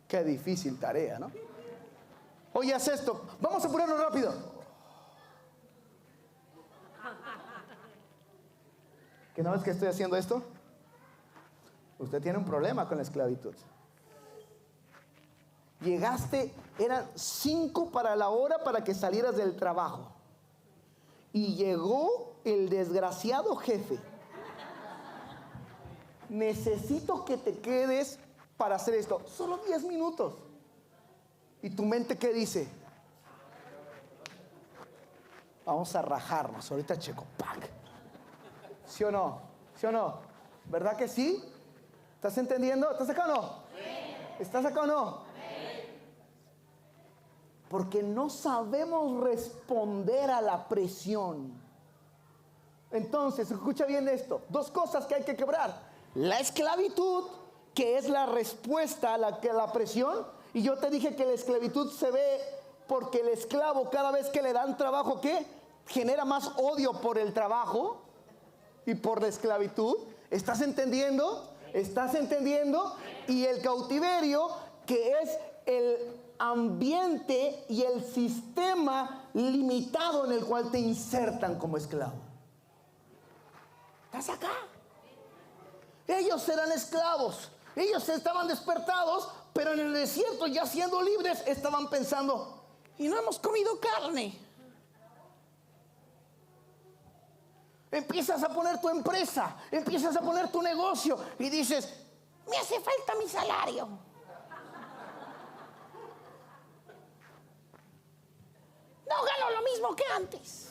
Qué difícil tarea, ¿no? Oye, haz esto. Vamos a ponerlo rápido. ¿Que no ves que estoy haciendo esto? Usted tiene un problema con la esclavitud. Llegaste, eran 5 para la hora para que salieras del trabajo. Y llegó el desgraciado jefe. Necesito que te quedes para hacer esto. Solo 10 minutos. ¿Y tu mente qué dice? Vamos a rajarnos. Ahorita checo. ¡Pac! ¿Sí o no? ¿Sí o no? ¿Verdad que sí? ¿Estás entendiendo? ¿Estás acá o no? Sí. ¿Estás acá o no? Sí. Porque no sabemos responder a la presión. Entonces, escucha bien esto. 2 cosas que hay que quebrar. La esclavitud, que es la respuesta a la presión. Y yo te dije que la esclavitud se ve porque el esclavo, cada vez que le dan trabajo, ¿qué? Genera más odio por el trabajo y por la esclavitud. ¿Estás entendiendo? ¿Estás entendiendo? Y el cautiverio, que es el ambiente y el sistema limitado en el cual te insertan como esclavo. ¿Estás acá? Ellos eran esclavos. Ellos estaban despertados, pero en el desierto, ya siendo libres, estaban pensando, y no hemos comido carne. Empiezas a poner tu empresa, empiezas a poner tu negocio y dices, me hace falta mi salario. No gano lo mismo que antes.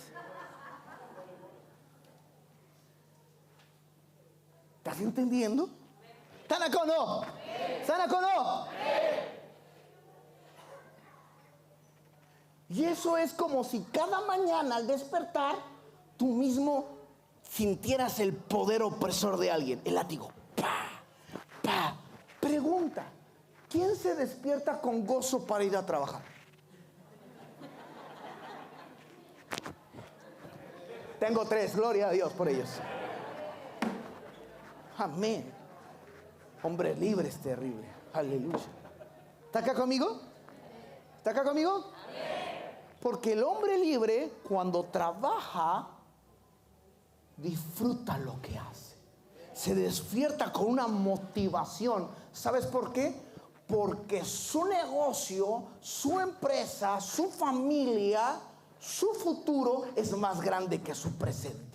¿Estás entendiendo? ¿Están acá o no? ¿Están acá o no? Y eso es como si cada mañana al despertar, tú mismo sintieras el poder opresor de alguien, el látigo. ¡Pah! ¡Pah! Pregunta, ¿quién se despierta con gozo para ir a trabajar? Tengo 3, gloria a Dios por ellos. Amén. Hombre libre es terrible. Aleluya. ¿Está acá conmigo? ¿Está acá conmigo? Porque el hombre libre, cuando trabaja, disfruta lo que hace. Se despierta con una motivación. ¿Sabes por qué? Porque su negocio, su empresa, su familia, su futuro es más grande que su presente.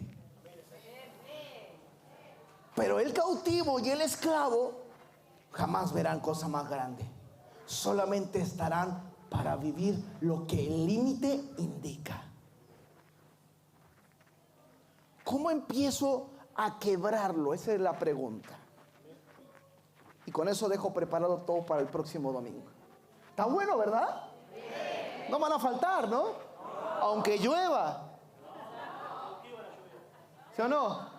Pero el cautivo y el esclavo jamás verán cosa más grande. Solamente estarán para vivir lo que el límite indica. ¿Cómo empiezo a quebrarlo? Esa es la pregunta. Y con eso dejo preparado todo para el próximo domingo. Está bueno, ¿verdad? No van a faltar, ¿no? Aunque llueva. ¿Sí o no?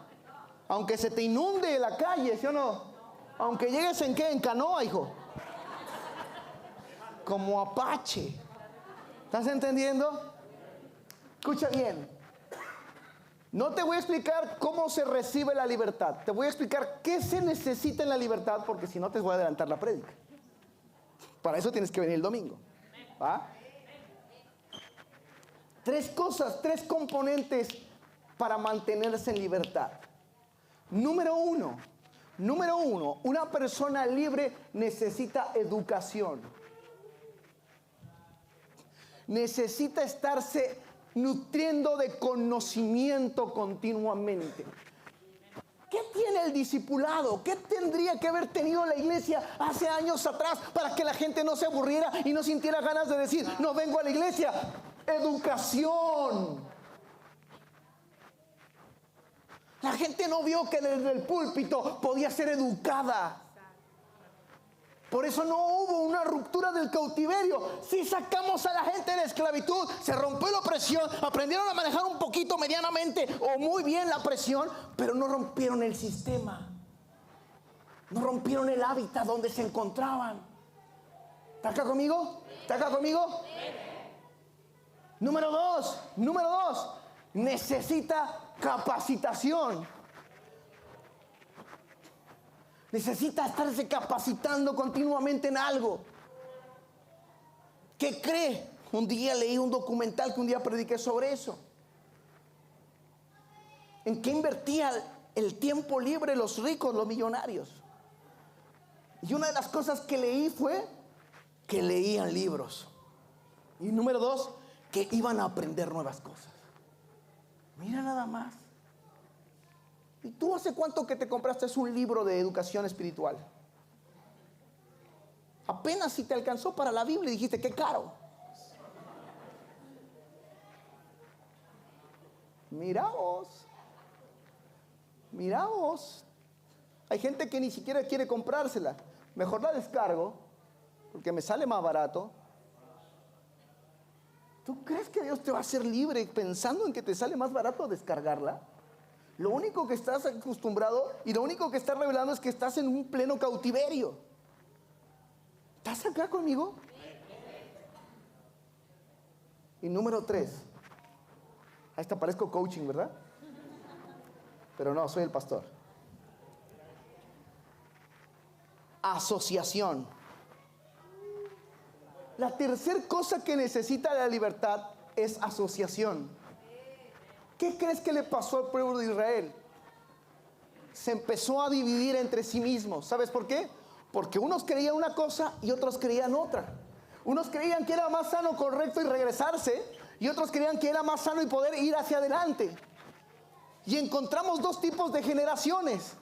Aunque se te inunde la calle, ¿sí o no? Aunque llegues en qué, en canoa, hijo. Como Apache. ¿Estás entendiendo? Escucha bien. No te voy a explicar cómo se recibe la libertad. Te voy a explicar qué se necesita en la libertad, porque si no te voy a adelantar la prédica. Para eso tienes que venir el domingo. ¿Va? 3 cosas, 3 componentes para mantenerse en libertad. Número uno, una persona libre necesita educación. Necesita estarse nutriendo de conocimiento continuamente. ¿Qué tiene el discipulado? ¿Qué tendría que haber tenido la iglesia hace años atrás para que la gente no se aburriera y no sintiera ganas de decir, no vengo a la iglesia? Educación. La gente no vio que desde el púlpito podía ser educada. Por eso no hubo una ruptura del cautiverio. Si sacamos a la gente de la esclavitud, se rompió la opresión, aprendieron a manejar un poquito medianamente o muy bien la presión, pero no rompieron el sistema. No rompieron el hábitat donde se encontraban. ¿Está acá conmigo? ¿Está acá conmigo? Número dos, necesita capacitación. Necesita estarse capacitando continuamente en algo. ¿Qué cree? Un día leí un documental que un día prediqué sobre eso. ¿En qué invertía el tiempo libre los ricos, los millonarios? Y una de las cosas que leí fue que leían libros. Y número 2, que iban a aprender nuevas cosas. Mira nada más. ¿Y tú hace cuánto que te compraste un libro de educación espiritual? Apenas si te alcanzó para la Biblia y dijiste, qué caro. Miraos. Hay gente que ni siquiera quiere comprársela. Mejor la descargo, porque me sale más barato. ¿Tú crees que Dios te va a hacer libre pensando en que te sale más barato descargarla? Lo único que estás acostumbrado y lo único que estás revelando es que estás en un pleno cautiverio. ¿Estás acá conmigo? Y número 3. Ahí está, parezco coaching, ¿verdad? Pero no, soy el pastor. Asociación. La tercera cosa que necesita la libertad es asociación. ¿Qué crees que le pasó al pueblo de Israel? Se empezó a dividir entre sí mismos. ¿Sabes por qué? Porque unos creían una cosa y otros creían otra. Unos creían que era más sano, correcto y regresarse, y otros creían que era más sano y poder ir hacia adelante. Y encontramos 2 tipos de generaciones.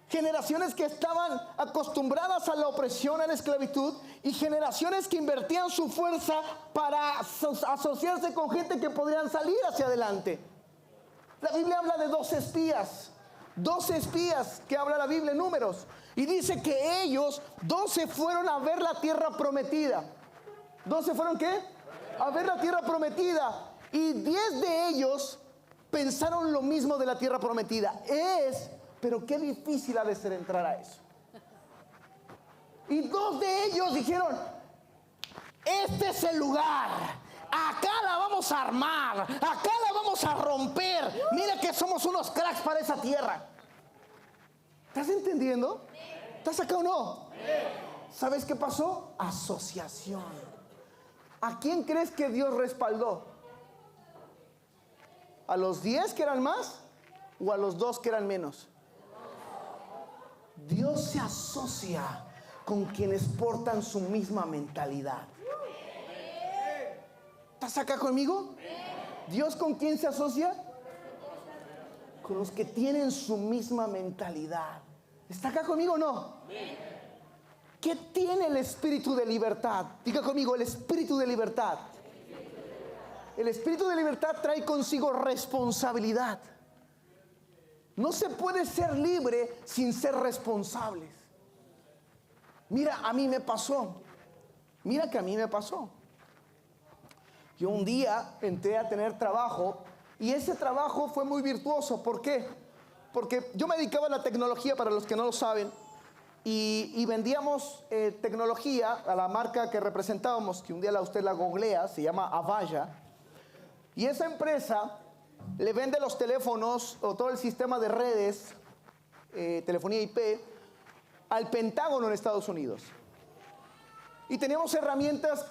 Generaciones que estaban acostumbradas a la opresión, a la esclavitud, y generaciones que invertían su fuerza para asociarse con gente que podrían salir hacia adelante. La Biblia habla de 12 espías. 12 espías que habla la Biblia en Números. Y dice que ellos, 12 fueron a ver la tierra prometida. ¿12 fueron qué? A ver la tierra prometida. Y 10 de ellos pensaron lo mismo de la tierra prometida. Pero qué difícil ha de ser entrar a eso. Y 2 de ellos dijeron, este es el lugar. Acá la vamos a armar. Acá la vamos a romper. Mira que somos unos cracks para esa tierra. ¿Estás entendiendo? ¿Estás acá o no? ¿Sabes qué pasó? Asociación. ¿A quién crees que Dios respaldó? ¿A los 10 que eran más o a los 2 que eran menos? Dios se asocia con quienes portan su misma mentalidad. ¿Estás acá conmigo? ¿Dios con quién se asocia? Con los que tienen su misma mentalidad. ¿Está acá conmigo o no? ¿Qué tiene el espíritu de libertad? Diga conmigo, el espíritu de libertad. El espíritu de libertad trae consigo responsabilidad. No se puede ser libre sin ser responsables. Mira, a mí me pasó. Mira que a mí me pasó. Yo un día entré a tener trabajo y ese trabajo fue muy virtuoso. ¿Por qué? Porque yo me dedicaba a la tecnología, para los que no lo saben, y vendíamos tecnología a la marca que representábamos, que un día usted la googlea, se llama Avaya. Y esa empresa le vende los teléfonos o todo el sistema de redes, telefonía IP, al Pentágono en Estados Unidos. Y teníamos herramientas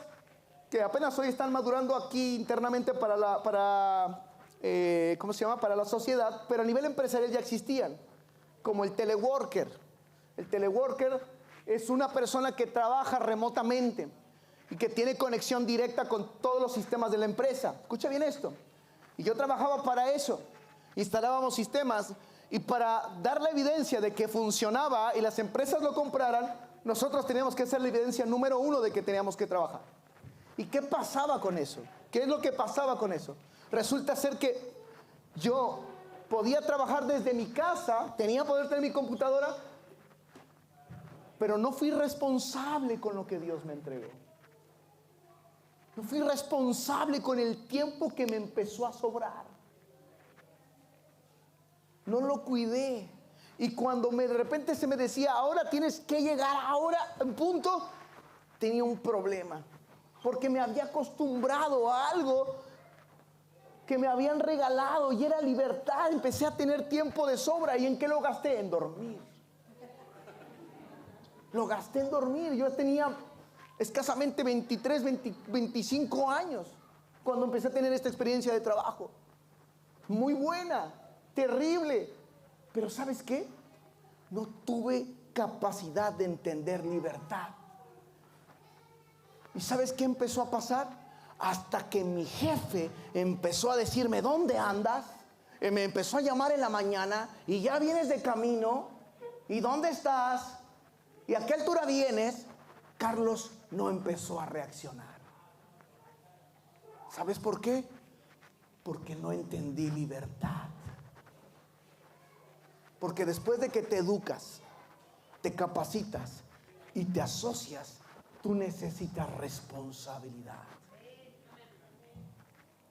que apenas hoy están madurando aquí internamente para la sociedad, pero a nivel empresarial ya existían, como el teleworker. El teleworker es una persona que trabaja remotamente y que tiene conexión directa con todos los sistemas de la empresa. Escucha bien esto. Y yo trabajaba para eso. Instalábamos sistemas y para dar la evidencia de que funcionaba y las empresas lo compraran, nosotros teníamos que hacer la evidencia número 1 de que teníamos que trabajar. ¿Y qué pasaba con eso? ¿Qué es lo que pasaba con eso? Resulta ser que yo podía trabajar desde mi casa, tenía poder tener mi computadora, pero no fui responsable con lo que Dios me entregó. No fui responsable con el tiempo que me empezó a sobrar. No lo cuidé. Y cuando de repente se me decía, ahora tienes que llegar, ahora en punto, tenía un problema. Porque me había acostumbrado a algo que me habían regalado y era libertad. Empecé a tener tiempo de sobra. ¿Y en qué lo gasté? En dormir. lo gasté en dormir. Yo tenía escasamente 23, 25 años cuando empecé a tener esta experiencia de trabajo. Muy buena, terrible. Pero ¿sabes qué? No tuve capacidad de entender libertad. ¿Y sabes qué empezó a pasar? Hasta que mi jefe empezó a decirme, ¿dónde andas? Me empezó a llamar en la mañana, y ya vienes de camino, ¿y dónde estás? ¿Y a qué altura vienes? Carlos no empezó a reaccionar. ¿Sabes por qué? Porque no entendí libertad. Porque después de que te educas, te capacitas y te asocias, tú necesitas responsabilidad.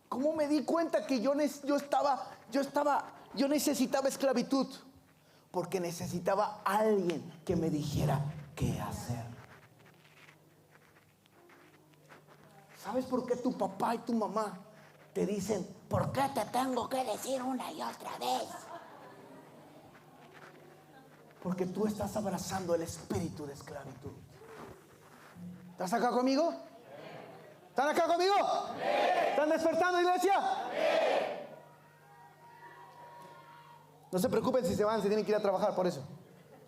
¿Cómo me di cuenta que yo necesitaba esclavitud? Porque necesitaba alguien que me dijera qué hacer. ¿Sabes por qué tu papá y tu mamá te dicen, ¿por qué te tengo que decir una y otra vez? Porque tú estás abrazando el espíritu de esclavitud. ¿Estás acá conmigo? ¿Están acá conmigo? ¿Están despertando, iglesia? No se preocupen si se van, se tienen que ir a trabajar por eso.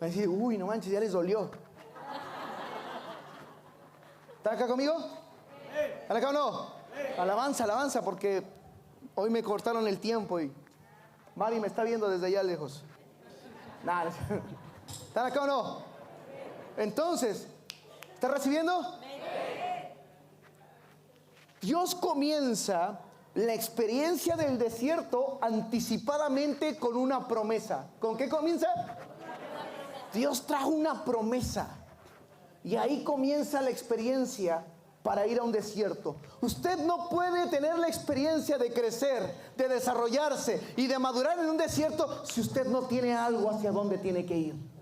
Van a decir, uy, no manches, ya les dolió. ¿Están acá conmigo? ¿Están acá o no? Alabanza, alabanza, porque hoy me cortaron el tiempo y Mari me está viendo desde allá lejos. Nada. ¿Están acá o no? Entonces, ¿estás recibiendo? Dios comienza la experiencia del desierto anticipadamente con una promesa. ¿Con qué comienza? Dios trajo una promesa. Y ahí comienza la experiencia para ir a un desierto. Usted no puede tener la experiencia de crecer, de desarrollarse y de madurar en un desierto si usted no tiene algo hacia dónde tiene que ir.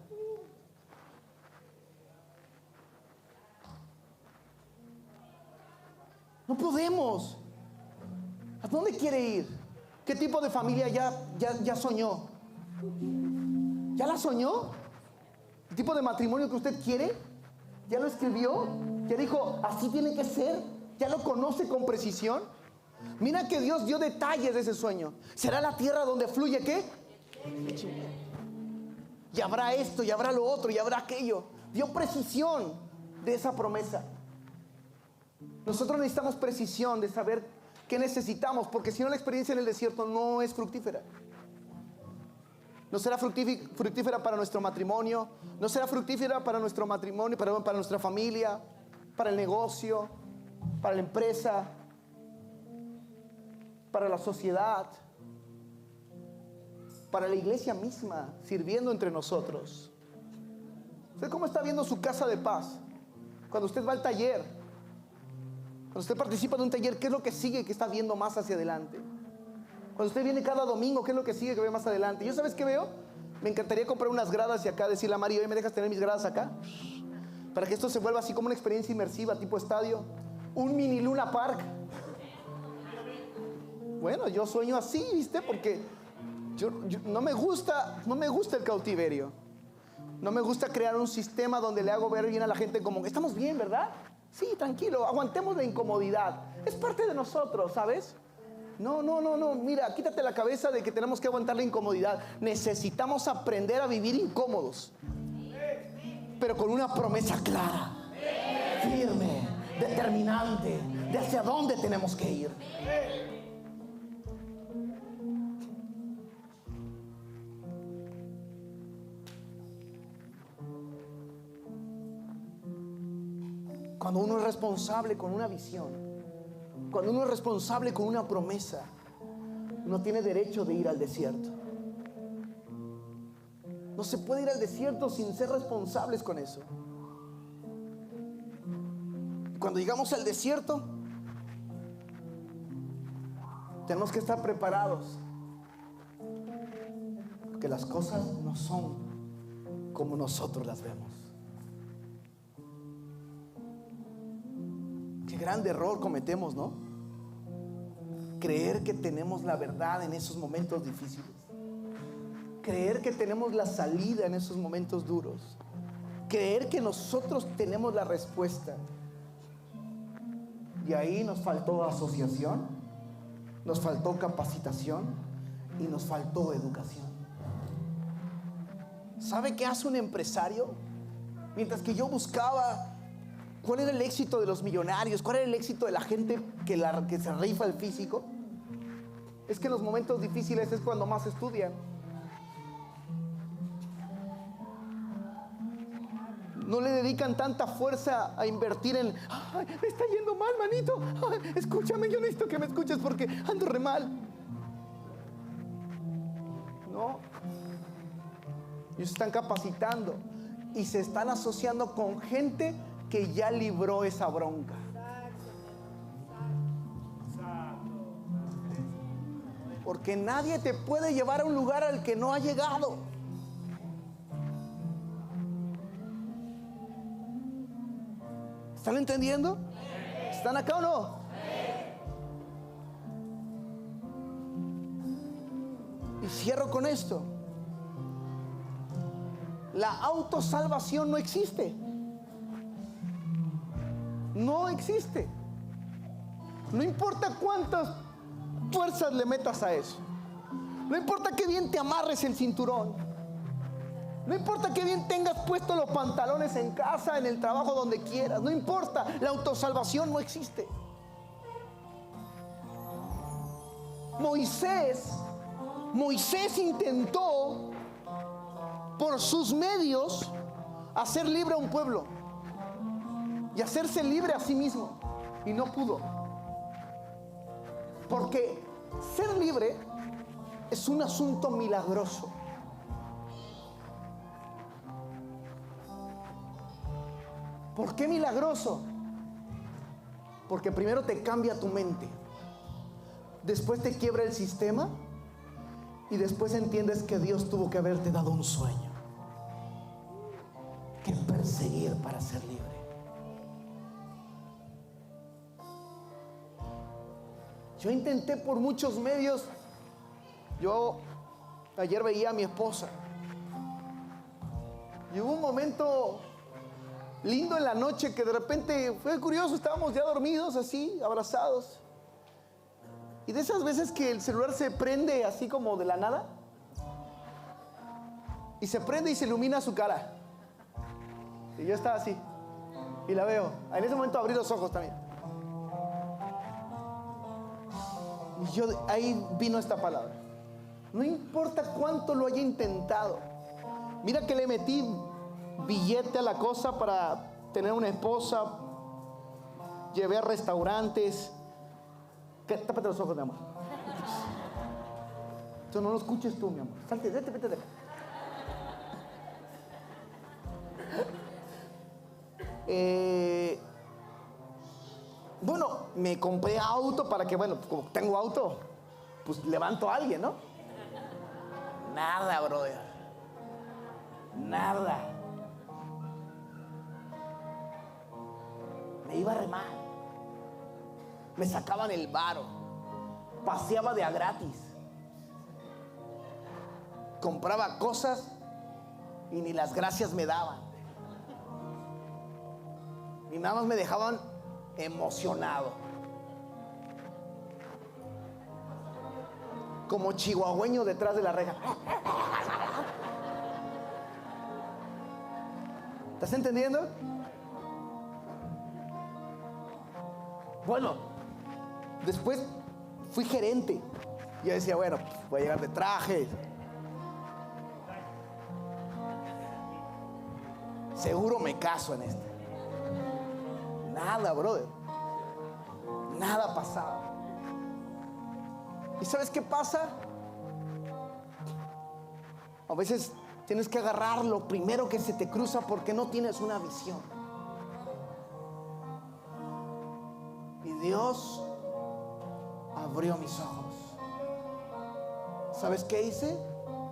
No podemos. ¿A dónde quiere ir? ¿Qué tipo de familia ya soñó? ¿Ya la soñó? ¿El tipo de matrimonio que usted quiere? ¿Ya lo escribió? ¿Ya dijo, así tiene que ser? ¿Ya lo conoce con precisión? Mira que Dios dio detalles de ese sueño. ¿Será la tierra donde fluye qué? Y habrá esto, y habrá lo otro, y habrá aquello. Dio precisión de esa promesa. Nosotros necesitamos precisión de saber qué necesitamos, porque si no, la experiencia en el desierto no es fructífera. No será fructífera para nuestro matrimonio, no será fructífera para nuestro matrimonio, para nuestra familia, para el negocio, para la empresa, para la sociedad, para la iglesia misma, sirviendo entre nosotros. ¿Usted cómo está viendo su casa de paz? Cuando usted va al taller, cuando usted participa de un taller, ¿qué es lo que sigue que está viendo más hacia adelante? Cuando usted viene cada domingo, ¿qué es lo que sigue que ve más adelante? ¿Yo sabes qué veo? Me encantaría comprar unas gradas y acá decirle a Mari, ¿hoy me dejas tener mis gradas acá? Para que esto se vuelva así como una experiencia inmersiva, tipo estadio. Un mini Luna Park. Bueno, yo sueño así, ¿viste? Porque no me gusta el cautiverio. No me gusta crear un sistema donde le hago ver bien a la gente como, estamos bien, ¿verdad? Sí, tranquilo, aguantemos la incomodidad. Es parte de nosotros, ¿sabes? No, mira, quítate la cabeza de que tenemos que aguantar la incomodidad. Necesitamos aprender a vivir incómodos, pero con una promesa clara, firme, determinante, de hacia dónde tenemos que ir. Cuando uno es responsable con una visión, cuando uno es responsable con una promesa, uno tiene derecho de ir al desierto. No se puede ir al desierto sin ser responsables con eso. Cuando llegamos al desierto, tenemos que estar preparados, porque las cosas no son como nosotros las vemos. Qué grande error cometemos, ¿no? Creer que tenemos la verdad en esos momentos difíciles. Creer que tenemos la salida en esos momentos duros. creer que nosotros tenemos la respuesta. Y ahí nos faltó asociación, nos faltó capacitación y nos faltó educación. ¿Sabe qué hace un empresario? Mientras que yo buscaba cuál era el éxito de los millonarios, cuál era el éxito de la gente que se rifa el físico, es que en los momentos difíciles es cuando más estudian. No le dedican tanta fuerza a invertir en, ay, me está yendo mal, manito, ay, escúchame, yo necesito que me escuches porque ando re mal. No. Ellos están capacitando y se están asociando con gente que ya libró esa bronca. Porque nadie te puede llevar a un lugar al que no ha llegado. ¿Están entendiendo? ¿Están acá o no? Y cierro con esto. La autosalvación no existe. No existe. No importa cuántas fuerzas le metas a eso. No importa qué bien te amarres el cinturón. No importa qué bien tengas puestos los pantalones en casa, en el trabajo, donde quieras. No importa, la autosalvación no existe. Moisés intentó por sus medios hacer libre a un pueblo y hacerse libre a sí mismo, y no pudo. Porque ser libre es un asunto milagroso. ¿Por qué milagroso? Porque primero te cambia tu mente, después te quiebra el sistema y después entiendes que Dios tuvo que haberte dado un sueño que perseguir para ser libre. Yo intenté por muchos medios. Yo ayer veía a mi esposa y hubo un momento lindo en la noche que de repente fue curioso. Estábamos ya dormidos así, abrazados, y de esas veces que el celular se prende así como de la nada, y se prende y se ilumina su cara, y yo estaba así y la veo. En ese momento abrí los ojos también, y ahí vino esta palabra: no importa cuánto lo haya intentado. Mira que le metí billete a la cosa para tener una esposa, llevé a restaurantes. Tápate los ojos, mi amor. Esto no lo escuches tú, mi amor. Salte, vete. Bueno, me compré auto para que, bueno, como tengo auto, pues levanto a alguien, ¿no? Nada, brother. Nada. Me iba re mal. Me sacaban el varo. Paseaba de a gratis. Compraba cosas y ni las gracias me daban. Y nada más me dejaban emocionado. Como chihuahueño detrás de la reja. ¿Estás entendiendo? Bueno, después fui gerente. Y yo decía, bueno, voy a llegar de traje. Seguro me caso en este. Nada, brother. Nada pasaba. ¿Y sabes qué pasa? A veces tienes que agarrar lo primero que se te cruza porque no tienes una visión. Y Dios abrió mis ojos. ¿Sabes qué hice?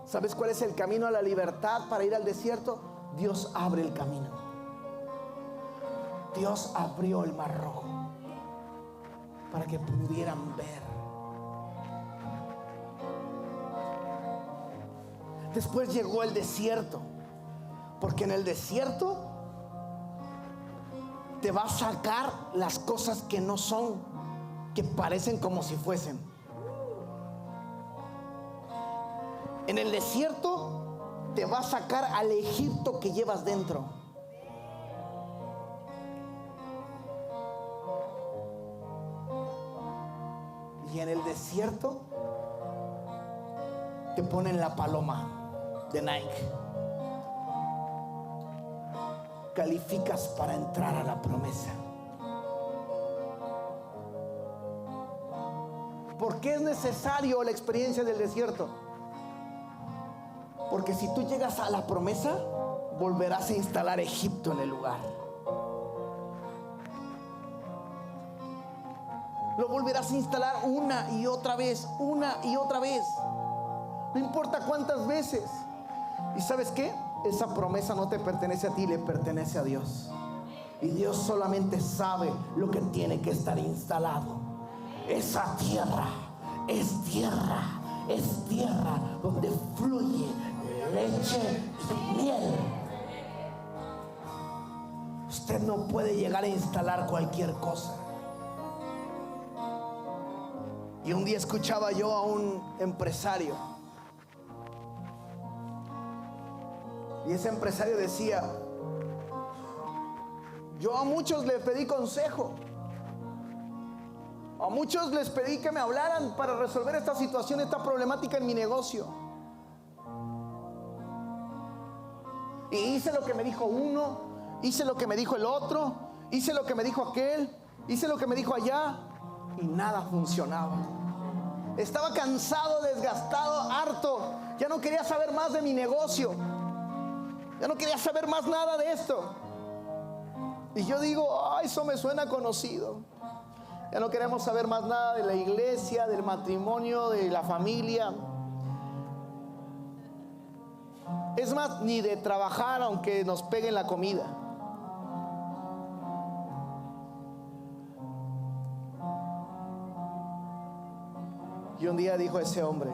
¿Sabes cuál es el camino a la libertad para ir al desierto? Dios abre el camino. Dios abrió el mar rojo para que pudieran ver. Después llegó el desierto, porque en el desierto te va a sacar las cosas que no son, que parecen como si fuesen. En el desierto te va a sacar al Egipto que llevas dentro. Y en el desierto te ponen la paloma de Nike. Calificas para entrar a la promesa. ¿Por qué es necesario la experiencia del desierto? Porque si tú llegas a la promesa, volverás a instalar Egipto en el lugar. Lo volverás a instalar una y otra vez, una y otra vez. No importa cuántas veces. ¿Y sabes qué? Esa promesa no te pertenece a ti, le pertenece a Dios. Y Dios solamente sabe lo que tiene que estar instalado. Esa tierra es tierra, es tierra donde fluye leche y miel. Usted no puede llegar a instalar cualquier cosa. Y un día escuchaba yo a un empresario. Y ese empresario decía: yo a muchos les pedí consejo. A muchos les pedí que me hablaran para resolver esta situación, esta problemática en mi negocio. Y hice lo que me dijo uno, hice lo que me dijo el otro, hice lo que me dijo aquel, hice lo que me dijo allá, y nada funcionaba. Estaba cansado, desgastado, harto. Ya no quería saber más de mi negocio. Ya no quería saber más nada de esto. Y yo digo: ay, eso me suena conocido. Ya no queremos saber más nada de la iglesia, del matrimonio, de la familia. Es más, ni de trabajar aunque nos peguen la comida. Y un día dijo ese hombre: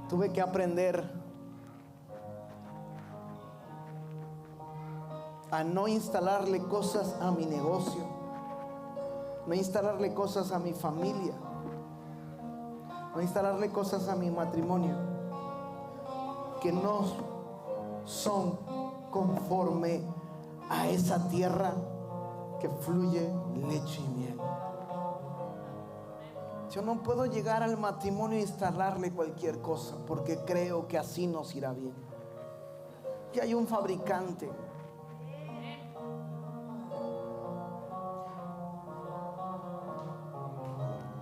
tuve que aprender a no instalarle cosas a mi negocio, no instalarle cosas a mi familia, no instalarle cosas a mi matrimonio que no son conforme a esa tierra que fluye leche y miel. Yo no puedo llegar al matrimonio e instalarle cualquier cosa porque creo que así nos irá bien. Que hay un fabricante.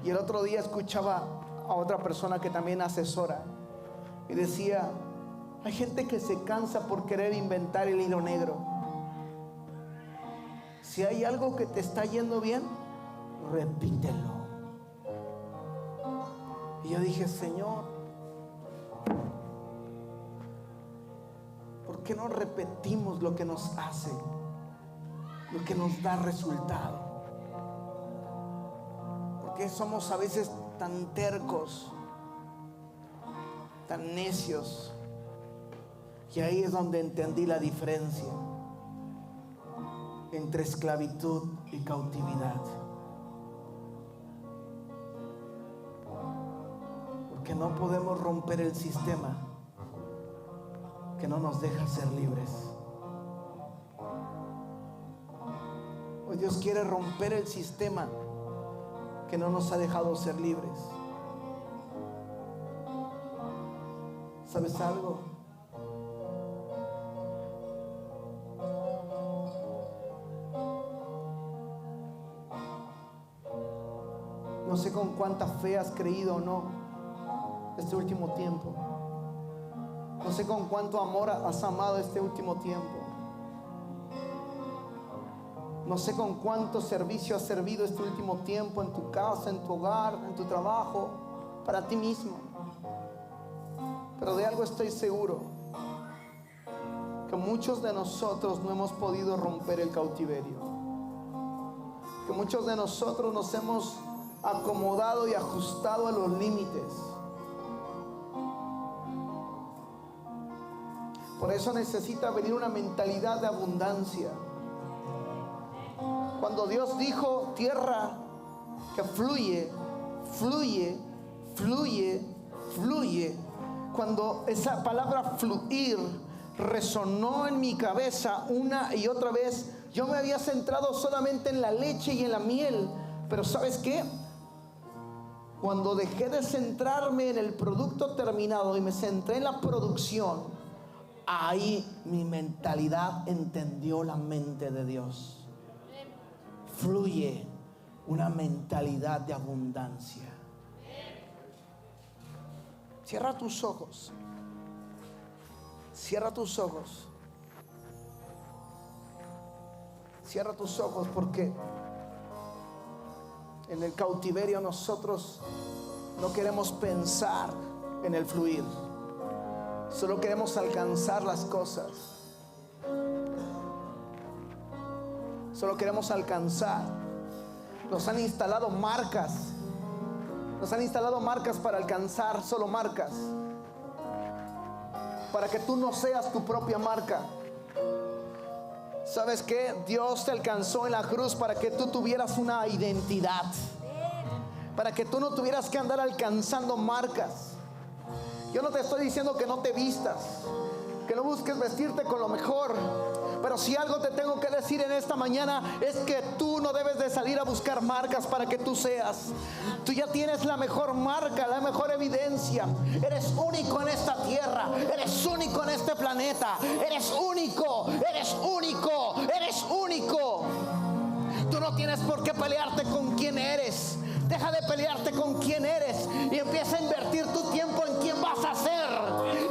Y el otro día escuchaba a otra persona que también asesora y decía: hay gente que se cansa por querer inventar el hilo negro. Si hay algo que te está yendo bien, repítelo. Y yo dije: Señor, ¿por qué no repetimos lo que nos hace, lo que nos da resultado? ¿Por qué somos a veces tan tercos, tan necios? Y ahí es donde entendí la diferencia entre esclavitud y cautividad. Porque no podemos romper el sistema que no nos deja ser libres. Hoy Dios quiere romper el sistema que no nos ha dejado ser libres. ¿Sabes algo? No sé con cuánta fe has creído o no este último tiempo. No sé con cuánto amor has amado este último tiempo. No sé con cuánto servicio has servido este último tiempo en tu casa, en tu hogar, en tu trabajo, para ti mismo. Pero de algo estoy seguro: que muchos de nosotros no hemos podido romper el cautiverio. Que muchos de nosotros nos hemos acomodado y ajustado a los límites. Por eso necesita venir una mentalidad de abundancia. Cuando Dios dijo tierra que fluye, fluye, fluye, fluye. Cuando esa palabra fluir resonó en mi cabeza una y otra vez, yo me había centrado solamente en la leche y en la miel. Pero ¿sabes qué? Cuando dejé de centrarme en el producto terminado y me centré en la producción, ahí mi mentalidad entendió la mente de Dios. Fluye una mentalidad de abundancia. Cierra tus ojos. Cierra tus ojos. Cierra tus ojos, porque en el cautiverio nosotros no queremos pensar en el fluir. Solo queremos alcanzar las cosas. Solo queremos alcanzar. Nos han instalado marcas. Nos han instalado marcas para alcanzar solo marcas. Para que tú no seas tu propia marca. ¿Sabes qué? Dios te alcanzó en la cruz para que tú tuvieras una identidad. Para que tú no tuvieras que andar alcanzando marcas. Yo no te estoy diciendo que no te vistas, que no busques vestirte con lo mejor. Pero si algo te tengo que decir en esta mañana es que tú no debes de salir a buscar marcas para que tú seas. Tú ya tienes la mejor marca, la mejor evidencia. Eres único en esta tierra, eres único en este planeta. Eres único, eres único, eres único. Tú no tienes por qué pelearte con quién eres. Deja de pelearte con quién eres y empieza a invertir tu tiempo en quién vas a ser,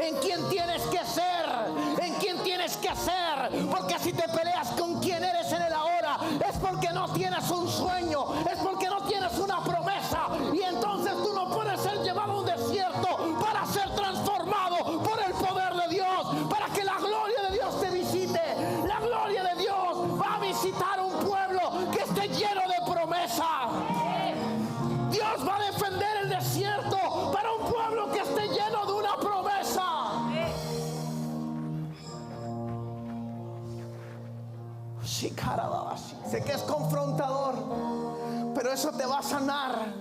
en quién tienes que ser, en quién tienes que ser. Porque si te peleas con quién eres en el ahora, es porque no tienes un sueño, es porque no tienes una promesa. Y entonces tú no puedes ser llevado a un desierto para ser transformado por el poder de Dios, para que la gloria de Dios te visite. La gloria de Dios va a visitar un pueblo que esté lleno de promesa. Dios va a defender el desierto para un pueblo que esté lleno de una promesa. Sé que es confrontador, pero eso te va a sanar.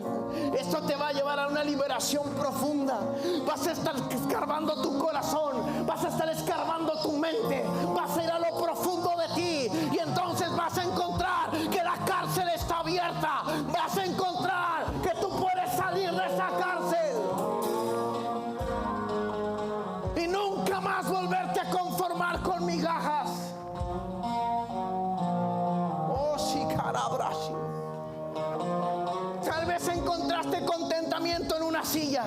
Esto te va a llevar a una liberación profunda. Vas a estar escarbando tu corazón, vas a estar escarbando tu mente, vas a ir a lo profundo de ti y entonces vas a encontrar que la cárcel está abierta. Vas a encontrar que tú puedes salir de esa cárcel y nunca más volverte a conformar con migajas. Tal vez encontraste contentamiento en una silla.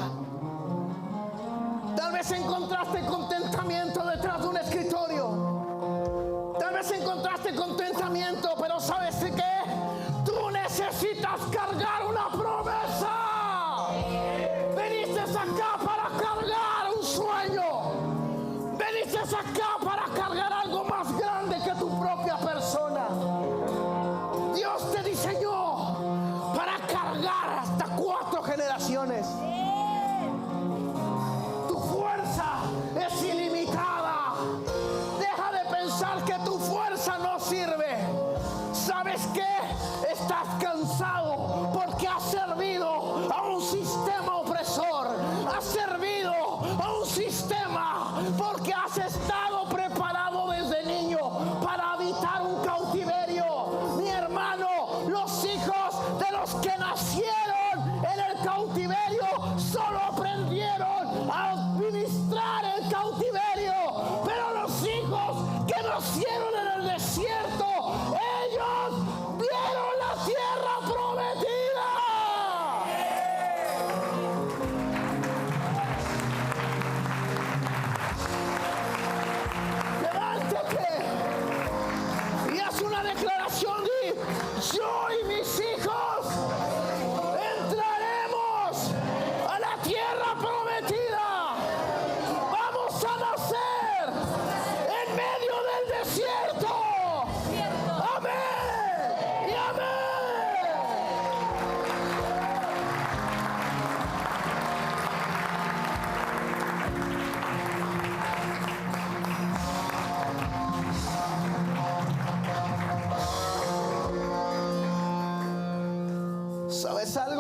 Tal vez encontraste contentamiento detrás de un escritorio. Tal vez encontraste contentamiento, pero ¿sabes qué? Tú necesitas cargar una promesa. Veniste acá para cargar un sueño. Veniste acá para cargar algo más grande que tu propia persona. Dios te diseñó para cargar hasta 4 generaciones. Tu fuerza es ilimitada. Deja de pensar que tu fuerza no sirve. ¿Sabes qué? Estás cansado porque has servido a un sistema opresor. Has servido a un sistema porque has estado preparado desde niño para habitar un cautiverio. Mi hermano, los hijos de los que nacieron en el cautiverio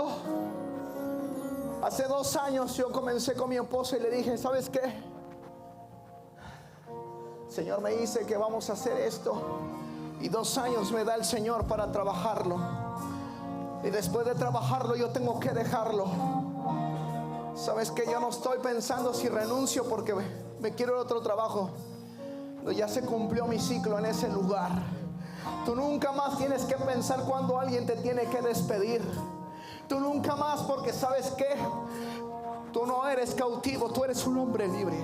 pasó? Hace 2 años yo comencé con mi esposa y le dije, ¿sabes qué? El Señor me dice que vamos a hacer esto. Y 2 años me da el Señor para trabajarlo. Y después de trabajarlo yo tengo que dejarlo. ¿Sabes qué? Yo no estoy pensando si renuncio porque me quiero ir a otro trabajo. Ya se cumplió mi ciclo en ese lugar. Tú nunca más tienes que pensar cuando alguien te tiene que despedir. Tú nunca más, porque ¿sabes qué? Tú no eres cautivo, tú eres un hombre libre.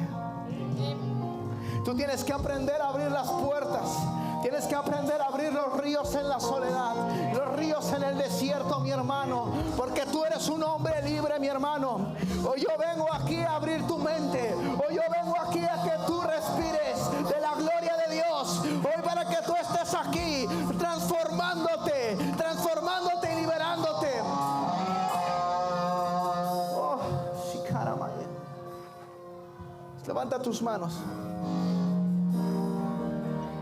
Tú tienes que aprender a abrir las puertas. Tienes que aprender a abrir los ríos en la soledad, los ríos en el desierto, mi hermano, porque tú eres un hombre libre, mi hermano. Hoy yo vengo aquí a abrir tu mente. Hoy yo vengo aquí a que tú respires de la gloria de Dios. Hoy para que tú estés aquí transformándote y liberándote. Oh, Shikaramaya. Levanta tus manos.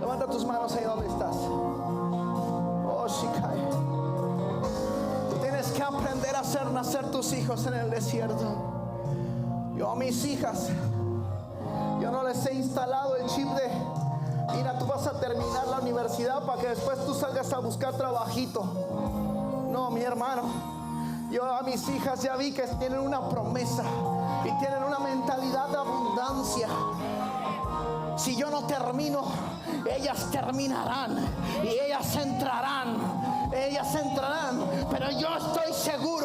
Levanta tus manos ahí donde estás. Oh, Shikai. Tú tienes que aprender a hacer nacer tus hijos en el desierto. Yo a mis hijas, yo no les he instalado el chip de, mira, tú vas a terminar la universidad para que después tú salgas a buscar trabajito. No, mi hermano. Yo a mis hijas ya vi que tienen una promesa y tienen una mentalidad de abundancia. Si yo no termino, ellas terminarán y ellas entrarán, pero yo estoy seguro